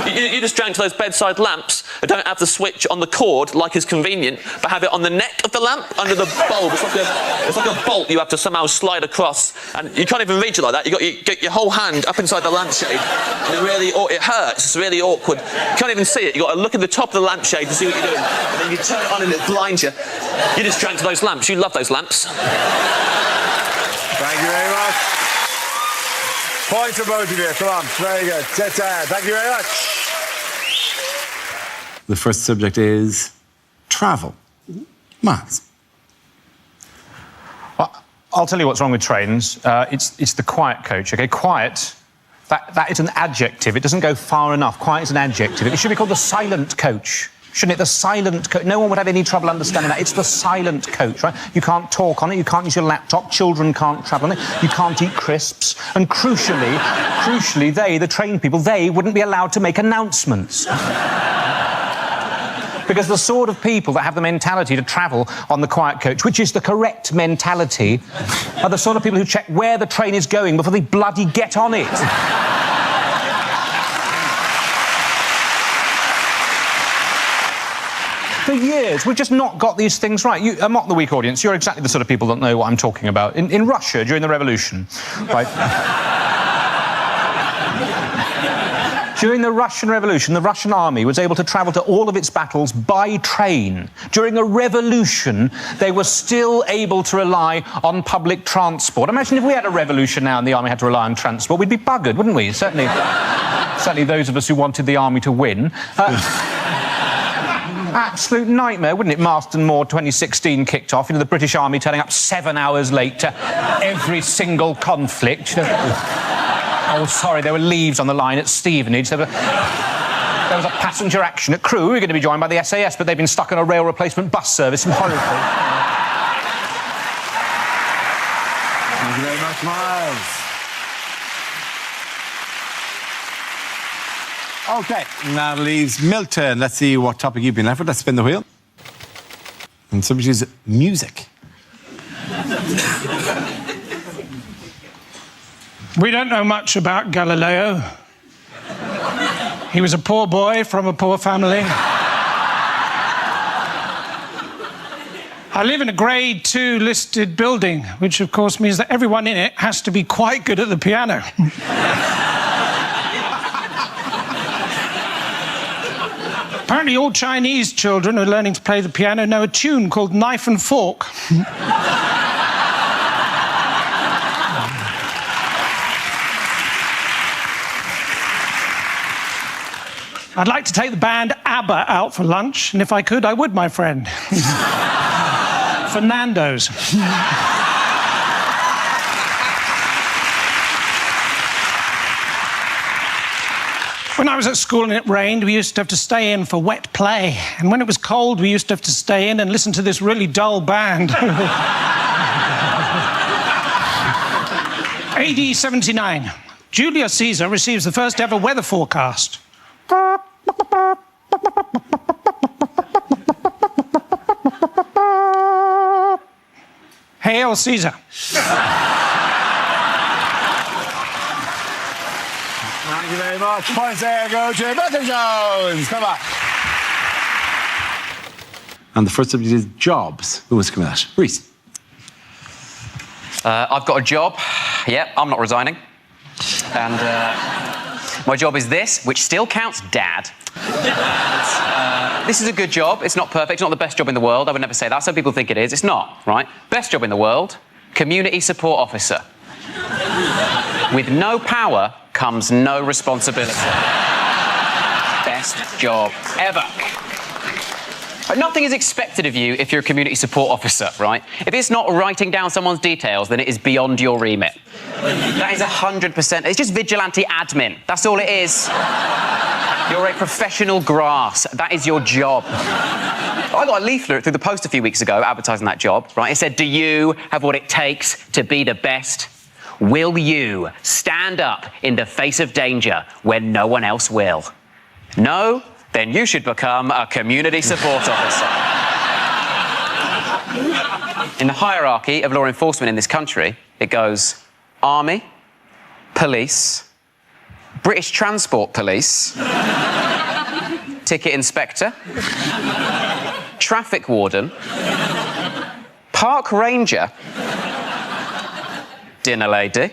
You just drank to those bedside lamps that don't have the switch on the cord like is convenient, but have it on the neck of the lamp under the bulb. It's like a bolt you have to somehow slide across, and you can't even reach it like that. You get your whole hand up inside the lampshade, and it hurts. It's really awkward. You can't even see it. You got to look at the top of the lampshade to see what you're doing, and then you turn it on and it blinds you. You just drank to those lamps. You love those lamps. Thank you very much. Points for both of you. Come on. Very good. Satire. Thank you very much. The first subject is travel. Miles. Well, I'll tell you what's wrong with trains. It's the quiet coach, OK? Quiet, that is an adjective. It doesn't go far enough. Quiet is an adjective. It should be called the silent coach. Shouldn't it? The silent coach. No one would have any trouble understanding that. It's the silent coach, right? You can't talk on it. You can't use your laptop. Children can't travel on it. You can't eat crisps. And crucially, the train people, they wouldn't be allowed to make announcements. Because the sort of people that have the mentality to travel on the quiet coach, which is the correct mentality, are the sort of people who check where the train is going before they bloody get on it. years. We've just not got these things right. You, mock the weak audience. You're exactly the sort of people that know what I'm talking about. In Russia, during the revolution, right? During the Russian Revolution, the Russian army was able to travel to all of its battles by train. During a revolution, they were still able to rely on public transport. Imagine if we had a revolution now and the army had to rely on transport, we'd be buggered, wouldn't we? Certainly those of us who wanted the army to win. Absolute nightmare, wouldn't it? Marston Moor 2016 kicked off. You know, the British Army turning up 7 hours late to every single conflict. Oh, sorry, there were leaves on the line at Stevenage. There was a passenger action at Crewe. We were going to be joined by the SAS, but they've been stuck on a rail replacement bus service in Horrible. Thank you very much, Miles. OK, now leaves Milton. Let's see what topic you've been left with. Let's spin the wheel. And the subject is music. We don't know much about Galileo. He was a poor boy from a poor family. I live in a grade 2 listed building, which of course means that everyone in it has to be quite good at the piano. Apparently all Chinese children who are learning to play the piano know a tune called Knife and Fork. I'd like to take the band ABBA out for lunch, and if I could, I would, my friend. For Nando's. When I was at school and it rained, we used to have to stay in for wet play. And when it was cold, we used to have to stay in and listen to this really dull band. AD 79. Julius Caesar receives the first ever weather forecast. Hail Caesar. Thank you very much. Points there go to Milton Jones. Come on. And the first subject is jobs. Who wants to come at that? Reese. I've got a job. Yep, I'm not resigning. And my job is this, which still counts, Dad. This is a good job. It's not perfect. It's not the best job in the world. I would never say that. Some people think it is. It's not, right? Best job in the world, community support officer. With no power comes no responsibility. Best job ever. But nothing is expected of you if you're a community support officer, right? If it's not writing down someone's details, then it is beyond your remit. That is 100%. It's just vigilante admin. That's all it is. You're a professional grass. That is your job. I got a leaflet through the post a few weeks ago advertising that job, right? It said, do you have what it takes to be the best? Will you stand up in the face of danger when no one else will? No? Then you should become a community support officer. In the hierarchy of law enforcement in this country, it goes Army, Police, British Transport Police, Ticket Inspector, Traffic Warden, Park Ranger, Dinner Lady,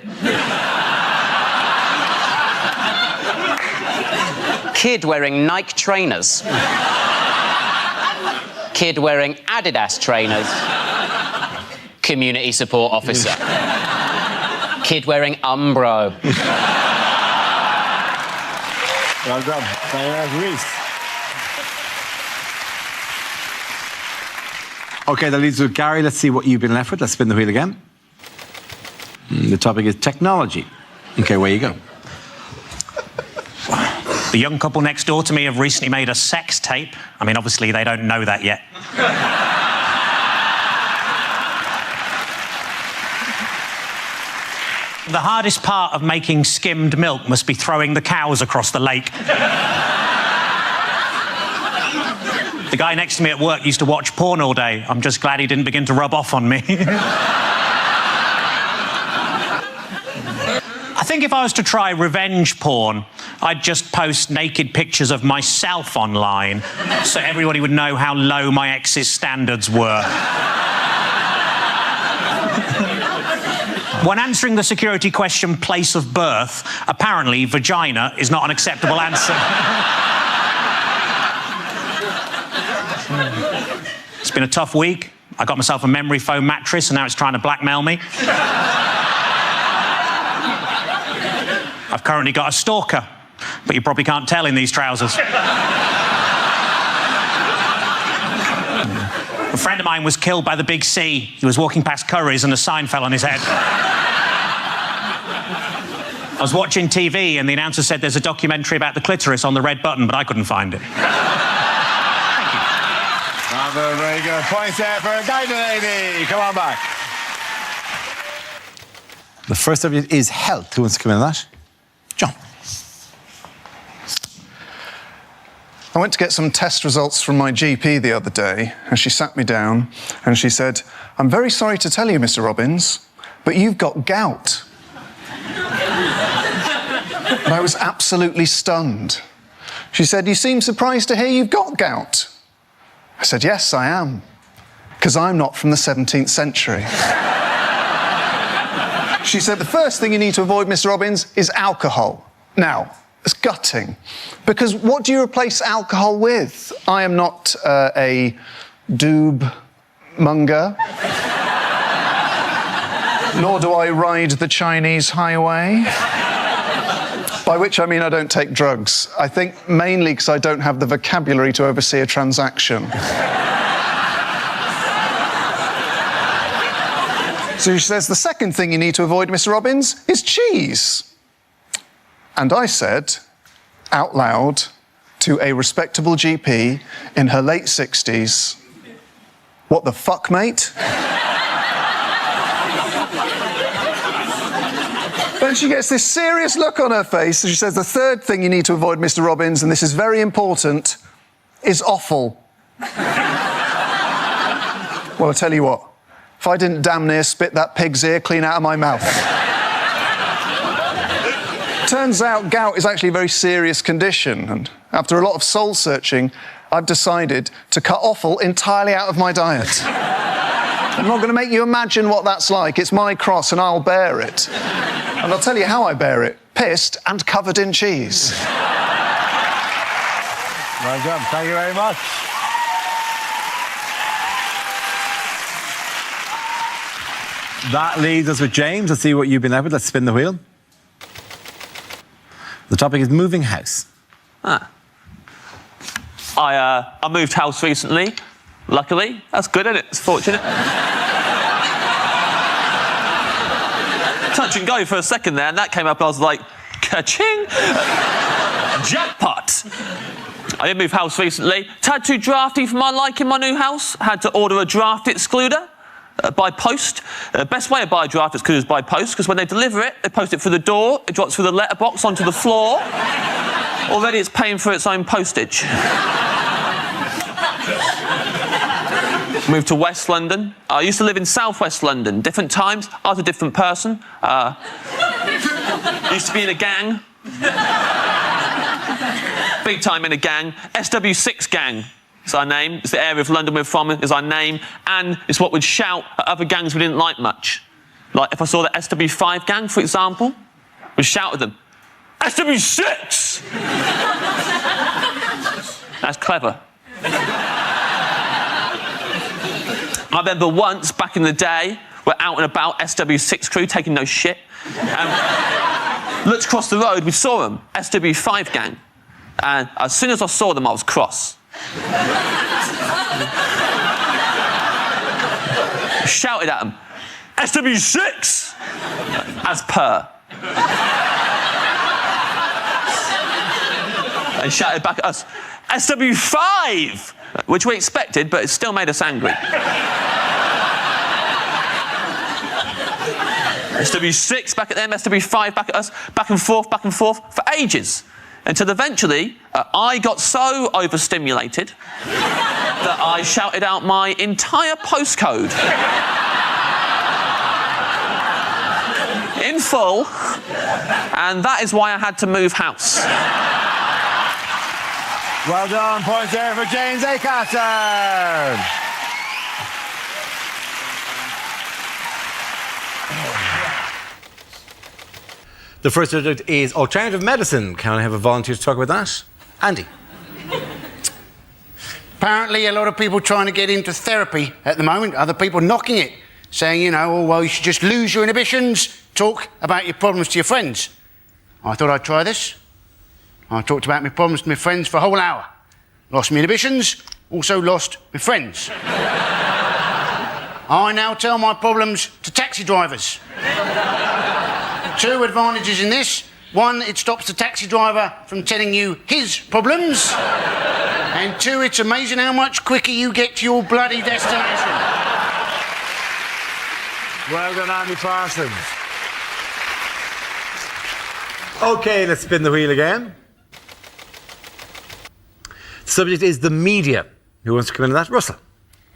Kid wearing Nike trainers, Kid wearing Adidas trainers, Community Support Officer, Kid wearing Umbro. Well done. Thank you, Reese. OK, that leaves with Gary. Let's see what you've been left with. Let's spin the wheel again. The topic is technology. OK, where you go. The young couple next door to me have recently made a sex tape. I mean, obviously, they don't know that yet. The hardest part of making skimmed milk must be throwing the cows across the lake. The guy next to me at work used to watch porn all day. I'm just glad he didn't begin to rub off on me. I think if I was to try revenge porn, I'd just post naked pictures of myself online so everybody would know how low my ex's standards were. When answering the security question, place of birth, apparently vagina is not an acceptable answer. It's been a tough week. I got myself a memory foam mattress and now it's trying to blackmail me. I've currently got a stalker, but you probably can't tell in these trousers. A friend of mine was killed by the big C. He was walking past Curry's and a sign fell on his head. I was watching TV and the announcer said there's a documentary about the clitoris on the red button, but I couldn't find it. Very good. Points there for a guy lady. Come on back. The first subject is health. Who wants to come in on that? John. I went to get some test results from my GP the other day, and she sat me down and she said, "I'm very sorry to tell you, Mr. Robbins, but you've got gout." And I was absolutely stunned. She said, "You seem surprised to hear you've got gout." I said, "Yes, I am, because I'm not from the 17th century." She said, "The first thing you need to avoid, Mr. Robbins, is alcohol." Now, it's gutting, because what do you replace alcohol with? I am not a doob monger, nor do I ride the Chinese highway. By which I mean I don't take drugs. I think mainly because I don't have the vocabulary to oversee a transaction. So she says, "The second thing you need to avoid, Mr. Robbins, is cheese." And I said, out loud, to a respectable GP in her late 60s, "What the fuck, mate?" Then she gets this serious look on her face, and she says, "The third thing you need to avoid, Mr. Robbins, and this is very important, is offal." Well, I'll tell you what, if I didn't damn near spit that pig's ear clean out of my mouth. Turns out gout is actually a very serious condition, and after a lot of soul searching, I've decided to cut offal entirely out of my diet. I'm not going to make you imagine what that's like. It's my cross and I'll bear it. And I'll tell you how I bear it. Pissed and covered in cheese. Well done. Thank you very much. That leaves us with James. Let's see what you've been left with. Let's spin the wheel. The topic is moving house. I moved house recently. Luckily. That's good, isn't it? It's fortunate. Touch and go for a second there, and that came up, and I was like, ka-ching! Jackpot! I did move house recently. Tad too drafty for my liking, my new house. Had to order a draft excluder by post. Best way to buy a draft excluder is by post, because when they deliver it, they post it through the door, it drops through the letterbox onto the floor. Already it's paying for its own postage. Moved to West London. I used to live in South West London. Different times, I was a different person. Used to be in a gang. Big time in a gang. SW6 gang is our name. It's the area of London we're from, is our name. And it's what we'd shout at other gangs we didn't like much. Like if I saw the SW5 gang, for example, we'd shout at them, SW6! That's clever. I remember once, back in the day, we're out and about, SW6 crew, taking no shit. Looked across the road, we saw them, SW5 gang. And as soon as I saw them, I was cross. Shouted at them, SW6! As per. And shouted back at us, SW5! Which we expected, but it still made us angry. SW6 back at them, SW5 back at us, back and forth for ages. Until eventually, I got so overstimulated that I shouted out my entire postcode in full, and that is why I had to move house. Well done. Points there for James Acaster. The first subject is alternative medicine. Can I have a volunteer to talk about that? Andy. Apparently, a lot of people trying to get into therapy at the moment. Other people knocking it, saying, you know, oh, well, you should just lose your inhibitions, talk about your problems to your friends. I thought I'd try this. I talked about my problems to my friends for a whole hour. Lost my inhibitions, also lost my friends. I now tell my problems to taxi drivers. 2 advantages in this. 1, it stops the taxi driver from telling you his problems. And 2, it's amazing how much quicker you get to your bloody destination. Well done, Andy Parsons. OK, let's spin the wheel again. Subject is the media. Who wants to come into that? Russell.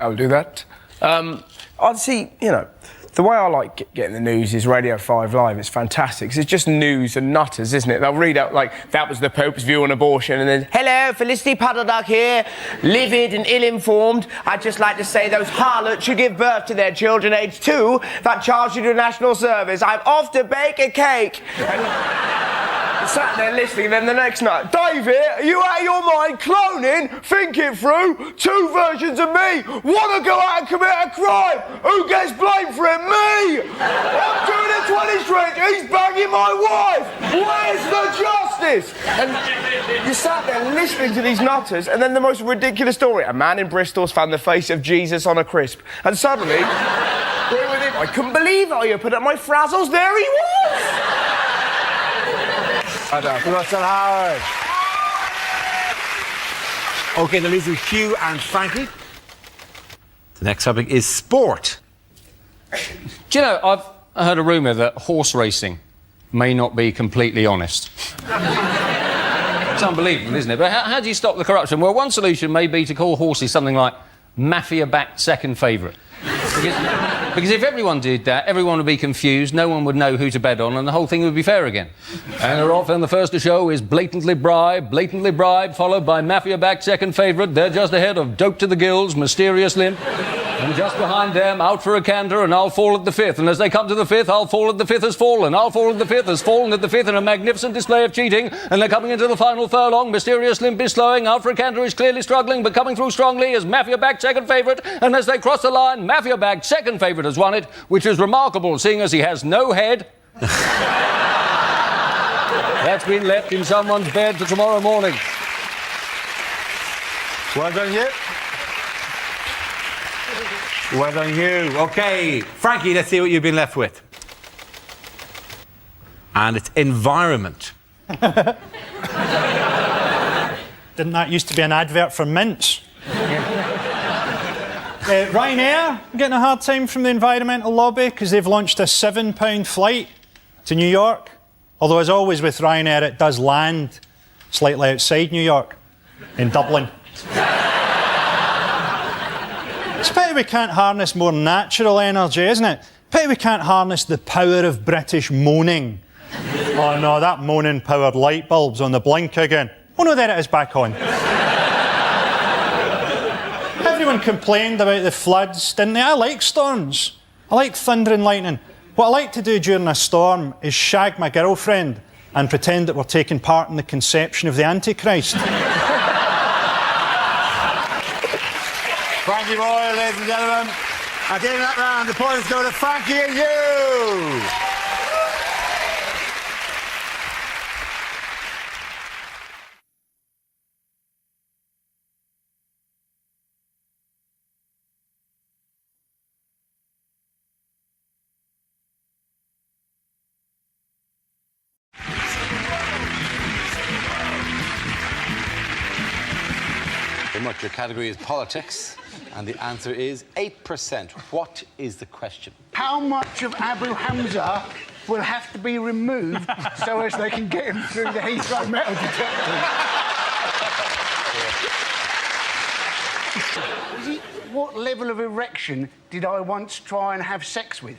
I'll do that. I'd see, you know, the way I like getting the news is Radio 5 Live. It's fantastic, 'cause it's just news and nutters, isn't it? They'll read out, like, that was the Pope's view on abortion, and then, hello, Felicity Puddleduck here, livid and ill-informed. I'd just like to say those harlots should give birth to their children aged 2 that charge you to national service. I'm off to bake a cake. And sat there listening, and then the next night, David, are you out of your mind? Cloning? Think it through. 2 versions of me. Want to go out and commit a crime? Who gets blamed for it? Me! I'm doing a 20 stretch. He's banging my wife. Where's the justice? And you sat there listening to these nutters, and then the most ridiculous story. A man in Bristol's found the face of Jesus on a crisp. And suddenly, we're with him. I couldn't believe it. I opened up my frazzles. There he was! Russell Howard. OK, the leads are Hugh and Frankie. The next topic is sport. Do you know, I've heard a rumour that horse racing may not be completely honest. It's unbelievable, isn't it? But how do you stop the corruption? Well, one solution may be to call horses something like mafia-backed second favourite. Because if everyone did that, everyone would be confused, no one would know who to bet on, and the whole thing would be fair again. And they're off, and the first to show is blatantly bribe, followed by mafia-backed second favourite. They're just ahead of Dope to the Gills, Mysterious Limp. And just behind them, Out for a Canter, and I'll Fall at the Fifth. And as they come to the fifth, I'll Fall at the Fifth has fallen. I'll Fall at the Fifth has fallen at the fifth in a magnificent display of cheating. And they're coming into the final furlong. Mysterious Limp is slowing. Out for a Canter is clearly struggling, but coming through strongly is Mafia-backed second favourite. And as they cross the line, Mafia-backed second favourite has won it, which is remarkable, seeing as he has no head. That's been left in someone's bed for tomorrow morning. Well done, you. Well done, you. OK, Frankie, let's see what you've been left with. And it's environment. Didn't that used to be an advert for mints? Ryanair getting a hard time from the environmental lobby because they've launched a £7 flight to New York. Although, as always with Ryanair, it does land slightly outside New York, in Dublin. It's a pity we can't harness more natural energy, isn't it? Pity we can't harness the power of British moaning. Oh no, that moaning-powered light bulb's on the blink again. Oh no, there it is, back on. Everyone complained about the floods, didn't they? I like storms. I like thunder and lightning. What I like to do during a storm is shag my girlfriend and pretend that we're taking part in the conception of the Antichrist. Frankie Royal, ladies and gentlemen. At the end of that round, the points go to Frankie and you. Very much. Your category is politics. And the answer is 8%. What is the question? How much of Abu Hamza will have to be removed so as they can get him through the Heathrow metal detector? What level of erection did I once try and have sex with?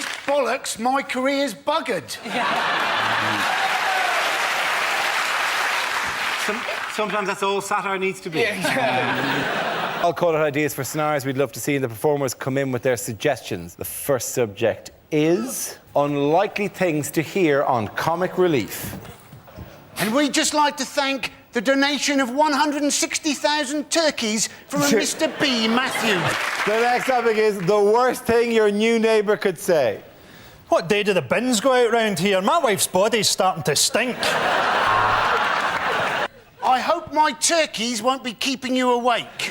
just bollocks, my career's buggered. Sometimes that's all satire needs to be. I'll call it ideas for scenarios we'd love to see, and the performers come in with their suggestions. The first subject is unlikely things to hear on Comic Relief. And we'd just like to thank the donation of 160,000 turkeys from a Mr. B. Matthew. The next topic is the worst thing your new neighbour could say. What day do the bins go out round here? My wife's body's starting to stink. I hope my turkeys won't be keeping you awake.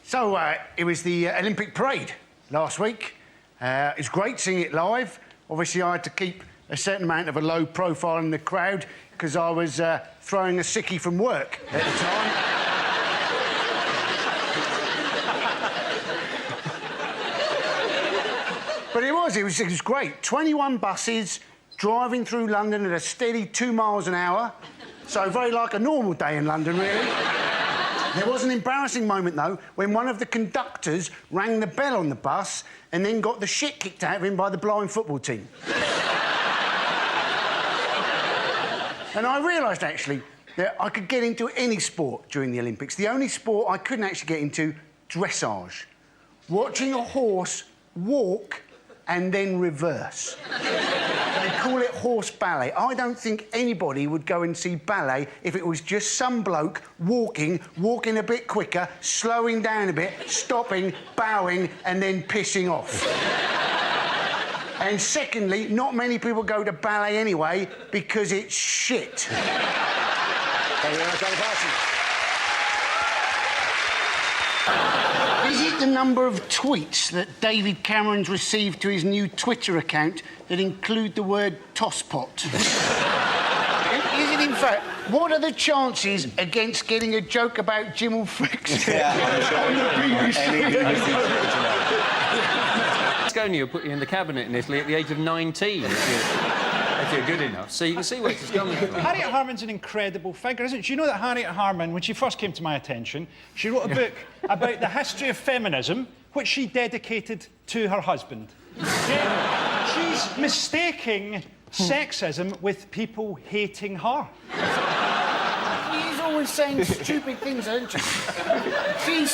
So, it was the Olympic parade last week. It's great seeing it live. Obviously, I had to keep a certain amount of a low profile in the crowd because I was throwing a sickie from work at the time. But it was great. 21 buses driving through London at a steady 2 miles an hour. So very like a normal day in London, really. There was an embarrassing moment, though, when one of the conductors rang the bell on the bus and then got the shit kicked out of him by the blind football team. And I realised, actually, that I could get into any sport during the Olympics. The only sport I couldn't actually get into, dressage. Watching a horse walk and then reverse. They call it horse ballet. I don't think anybody would go and see ballet if it was just some bloke walking a bit quicker, slowing down a bit, stopping, bowing, and then pissing off. And secondly, not many people go to ballet anyway because it's shit. Thank you very much, Is it the number of tweets that David Cameron's received to his new Twitter account that include the word tosspot? Is it, in fact, what are the chances against getting a joke about Jim Fricks on the BBC? Scania put you in the cabinet in Italy at the age of 19 if you're good enough. So you can see where it's coming from. Harriet Harman's an incredible figure, isn't she? You know that Harriet Harman, when she first came to my attention, she wrote a book about the history of feminism, which she dedicated to her husband. She's mistaking sexism with people hating her. She's always saying stupid things, isn't she? She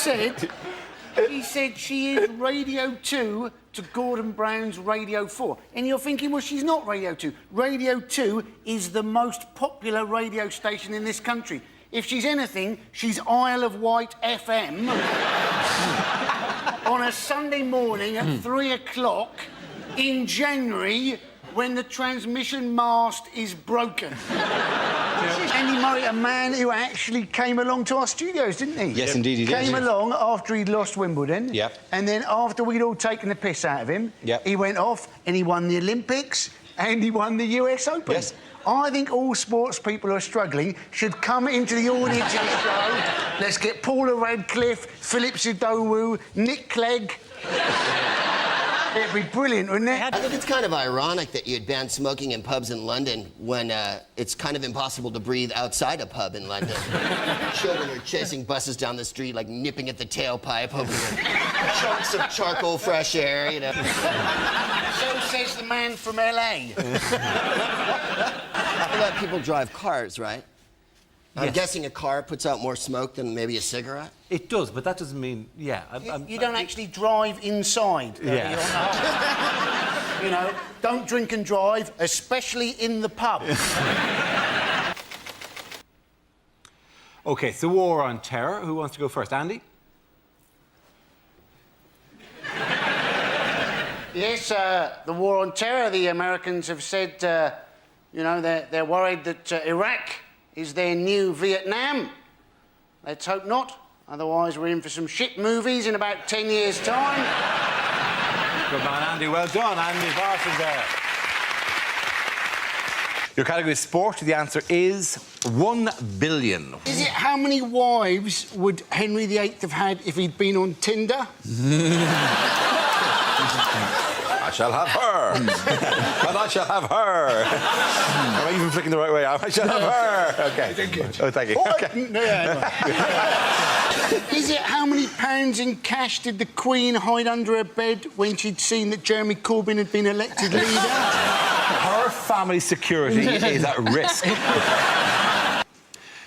said she is Radio 2 to Gordon Brown's Radio 4. And you're thinking, well, she's not Radio 2. Radio 2 is the most popular radio station in this country. If she's anything, she's Isle of Wight FM on a Sunday morning at 3 o'clock in January when the transmission mast is broken. Andy Murray, a man who actually came along to our studios, didn't he? Yes, indeed he did. Came along after he'd lost Wimbledon. Yep. And then after we'd all taken the piss out of him, he went off and he won the Olympics and he won the US Open. Yes. I think all sports people who are struggling should come into the audience of the show. Let's get Paula Radcliffe, Philip Sidowu, Nick Clegg. It'd be brilliant, wouldn't it? I think it's kind of ironic that you'd ban smoking in pubs in London when it's kind of impossible to breathe outside a pub in London. Children are chasing buses down the street, like nipping at the tailpipe, hoping for chunks of charcoal fresh air, you know. So says the man from LA. You let people drive cars, right? I'm guessing a car puts out more smoke than maybe a cigarette? It does, but that doesn't mean, You don't actually drive inside. You know, don't drink and drive, especially in the pub. OK, so war on terror. Who wants to go first? Andy? Yes, the war on terror. The Americans have said, you know, they're worried that Iraq is their new Vietnam. Let's hope not. Otherwise, we're in for some shit movies in about 10 years' time. Good man, Andy. Well done. Andy Parsons there. Your category is sport. The answer is 1 billion. Is it how many wives would Henry VIII have had if he'd been on Tinder? shall have her. And I shall have her. Am I even flicking the right way? I shall have her. Okay. Thank you. Oh, thank you. Is it how many pounds in cash did the Queen hide under her bed when she'd seen that Jeremy Corbyn had been elected leader? Her family security is at risk.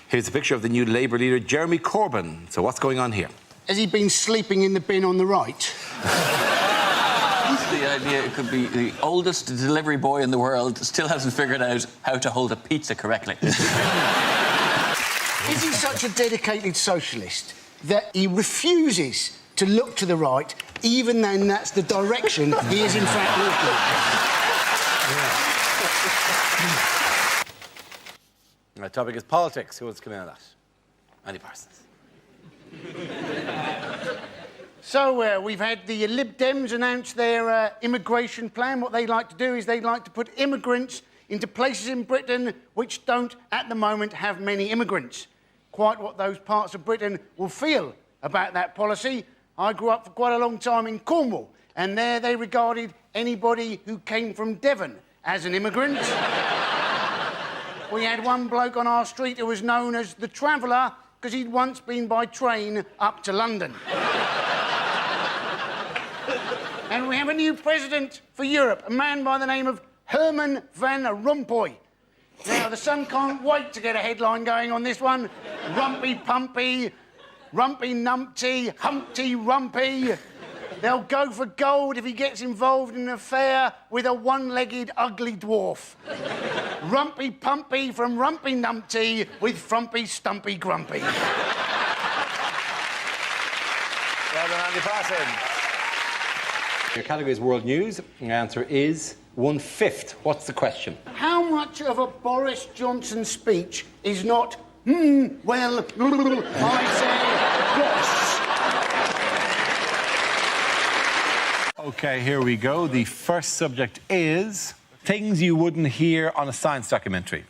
Here's a picture of the new Labour leader, Jeremy Corbyn. So what's going on here? Has he been sleeping in the bin on the right? The idea it could be the oldest delivery boy in the world still hasn't figured out how to hold a pizza correctly. Is he such a dedicated socialist that he refuses to look to the right, even then that's the direction he is in fact walking? My topic is politics. Who wants to come in on that? Andy Parsons. So, we've had the Lib Dems announce their immigration plan. What they like to do is they like to put immigrants into places in Britain which don't, at the moment, have many immigrants. Quite what those parts of Britain will feel about that policy. I grew up for quite a long time in Cornwall, and there they regarded anybody who came from Devon as an immigrant. We had one bloke on our street who was known as the Traveller because he'd once been by train up to London. And we have a new president for Europe, a man by the name of Herman Van Rompuy. Now, the Sun can't wait to get a headline going on this one. Rumpy Pumpy, Rumpy Numpty, Humpty Rumpy. They'll go for gold if he gets involved in an affair with a one-legged ugly dwarf. Rumpy Pumpy from Rumpy Numpty with Frumpy Stumpy Grumpy. Well done, Andy Parsons. Your category is world news. Your answer is 1/5. What's the question? How much of a Boris Johnson speech is not, well, I say, boss? OK, here we go. The first subject is things you wouldn't hear on a science documentary.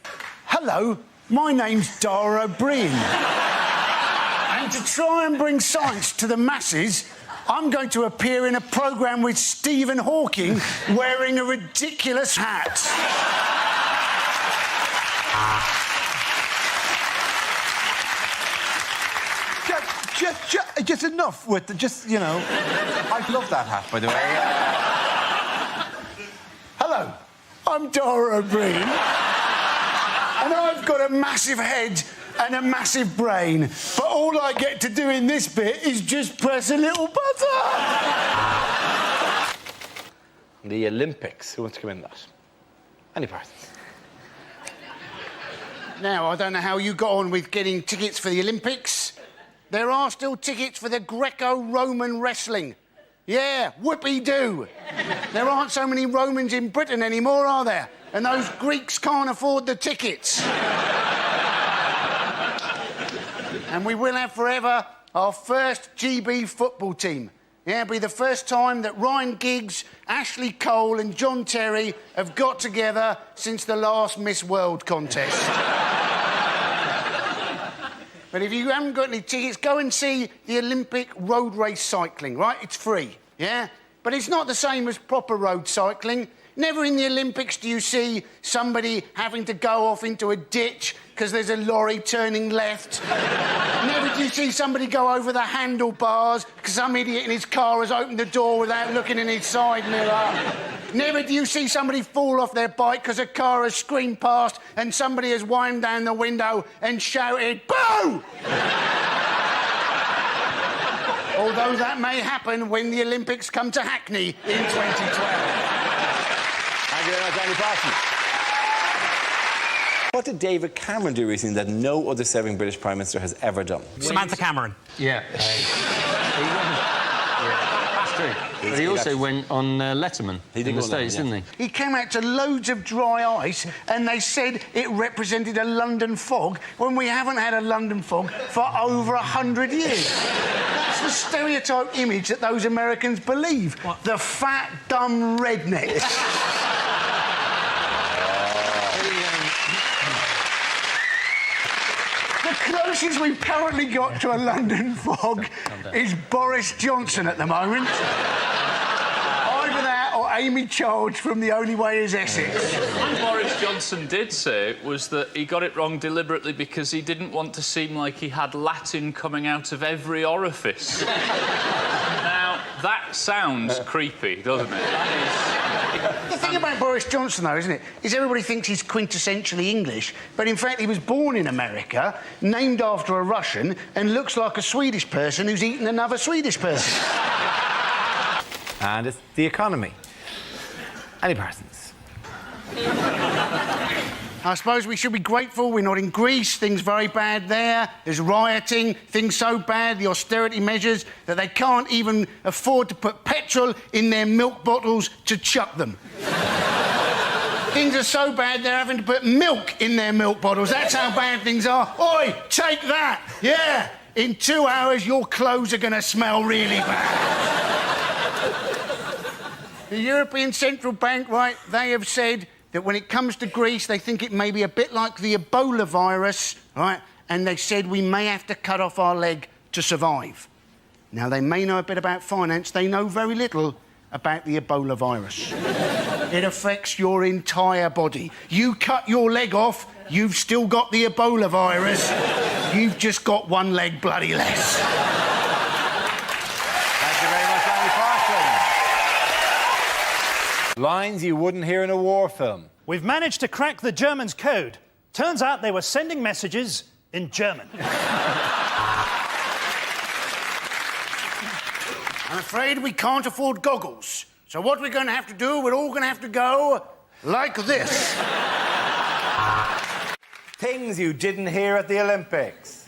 Hello, my name's Dara O'Brien. And to try and bring science to the masses, I'm going to appear in a programme with Stephen Hawking wearing a ridiculous hat. Just enough with the, you know... I love that hat, by the way. Hello, I'm Dara O'Brien. And I've got a massive head and a massive brain, but all I get to do in this bit is just press a little button. The Olympics. Who wants to come in that? Any person? Now, I don't know how you got on with getting tickets for the Olympics. There are still tickets for the Greco-Roman wrestling. Yeah, whoopee-doo. There aren't so many Romans in Britain anymore, are there? And those Greeks can't afford the tickets. And we will have forever our first GB football team. Yeah, it'll be the first time that Ryan Giggs, Ashley Cole and John Terry have got together since the last Miss World contest. But if you haven't got any tickets, go and see the Olympic road race cycling, right? It's free, yeah? But it's not the same as proper road cycling. Never in the Olympics do you see somebody having to go off into a ditch because there's a lorry turning left. Never do you see somebody go over the handlebars because some idiot in his car has opened the door without looking in his side mirror. Never do you see somebody fall off their bike because a car has screamed past and somebody has whined down the window and shouted, "Boo!" Although that may happen when the Olympics come to Hackney in 2012. Thank you very much, Andy Parsons. What did David Cameron do recently that no other serving British Prime Minister has ever done? Samantha Cameron. Yeah. That's true. But he also went on Letterman in the States, didn't he? He came out to loads of dry ice and they said it represented a London fog when we haven't had a London fog for over 100 years. That's the stereotype image that those Americans believe. What? The fat, dumb redneck. The closest we've currently got to a London fog is Boris Johnson at the moment. Either that or Amy Childs from The Only Way Is Essex. What Boris Johnson did say was that he got it wrong deliberately because he didn't want to seem like he had Latin coming out of every orifice. Now, that sounds creepy, doesn't it? The thing about Boris Johnson, though, isn't it, is everybody thinks he's quintessentially English, but in fact he was born in America, named after a Russian, and looks like a Swedish person who's eaten another Swedish person. And it's the economy. Annie Parsons. I suppose we should be grateful we're not in Greece. Things very bad there. There's rioting. Things so bad, the austerity measures, that they can't even afford to put petrol in their milk bottles to chuck them. Things are so bad they're having to put milk in their milk bottles. That's how bad things are. Oi, take that. Yeah, in 2 hours your clothes are going to smell really bad. The European Central Bank, right, they have said that when it comes to Greece, they think it may be a bit like the Ebola virus, right? And they said we may have to cut off our leg to survive. Now, they may know a bit about finance. They know very little about the Ebola virus. It affects your entire body. You cut your leg off, you've still got the Ebola virus. You've just got one leg bloody less. Thank you very much, Annie Parsons. Lines you wouldn't hear in a war film. We've managed to crack the Germans' code. Turns out they were sending messages in German. I'm afraid we can't afford goggles. So what we're going to have to do, we're all going to have to go like this. Things you didn't hear at the Olympics.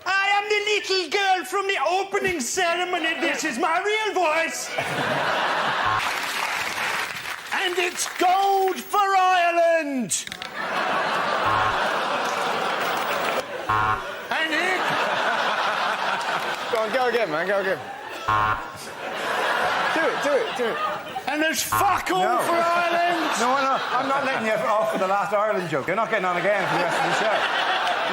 I am the little girl from the opening ceremony. This is my real voice. And it's gold for Ireland! And it... Go again, man, go again. Do it. And there's fuck all for Ireland! No, I'm not letting you off for the last Ireland joke. You're not getting on again for the rest of the show.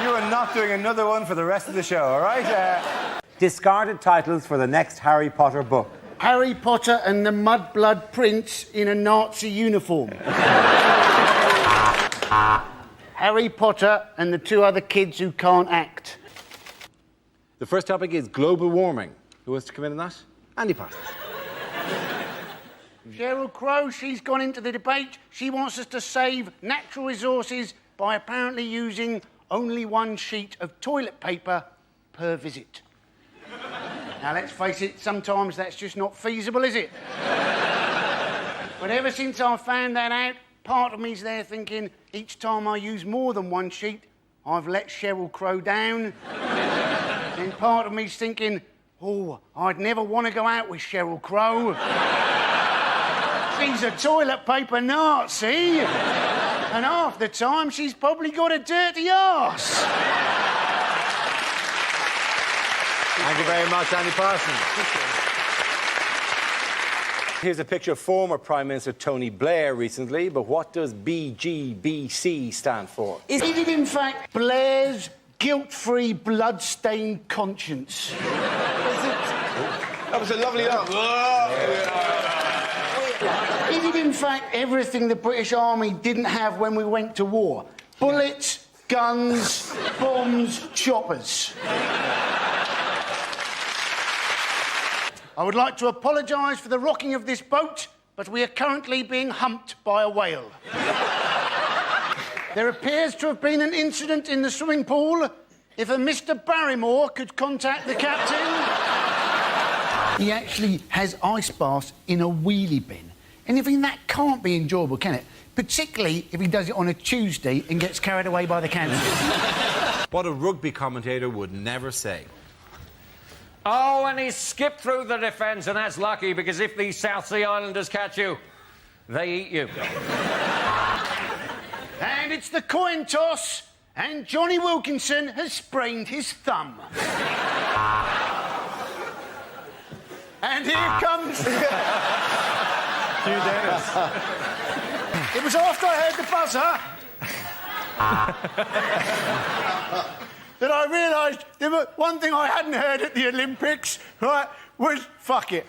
You are not doing another one for the rest of the show, all right? Discarded titles for the next Harry Potter book. Harry Potter and the Mudblood Prince in a Nazi uniform. Harry Potter and the two other kids who can't act. The first topic is global warming. Who wants to come in on that? Andy Parsons. Sheryl Crow, she's gone into the debate. She wants us to save natural resources by apparently using only one sheet of toilet paper per visit. Now, let's face it, sometimes that's just not feasible, is it? But ever since I found that out, part of me's there thinking, each time I use more than one sheet, I've let Sheryl Crow down. Then part of me's thinking, oh, I'd never want to go out with Sheryl Crow. She's a toilet paper Nazi. And half the time, she's probably got a dirty arse. Thank you very much, Andy Parsons. Here's a picture of former Prime Minister Tony Blair recently, but what does BGBC stand for? Is it in fact Blair's guilt-free, blood-stained conscience? That was a lovely laugh. Is it in fact everything the British Army didn't have when we went to war? Bullets, guns, bombs, choppers. I would like to apologise for the rocking of this boat, but we are currently being humped by a whale. There appears to have been an incident in the swimming pool. If a Mr. Barrymore could contact the captain. He actually has ice baths in a wheelie bin. And I mean, that can't be enjoyable, can it? Particularly if he does it on a Tuesday and gets carried away by the cancer. What a rugby commentator would never say. Oh, and he skipped through the defence, and that's lucky, because if these South Sea Islanders catch you, they eat you. And it's the coin toss, and Johnny Wilkinson has sprained his thumb. And here comes... Hugh Dennis. It was after I heard the buzzer that I realised there was one thing I hadn't heard at the Olympics, right, was fuck it.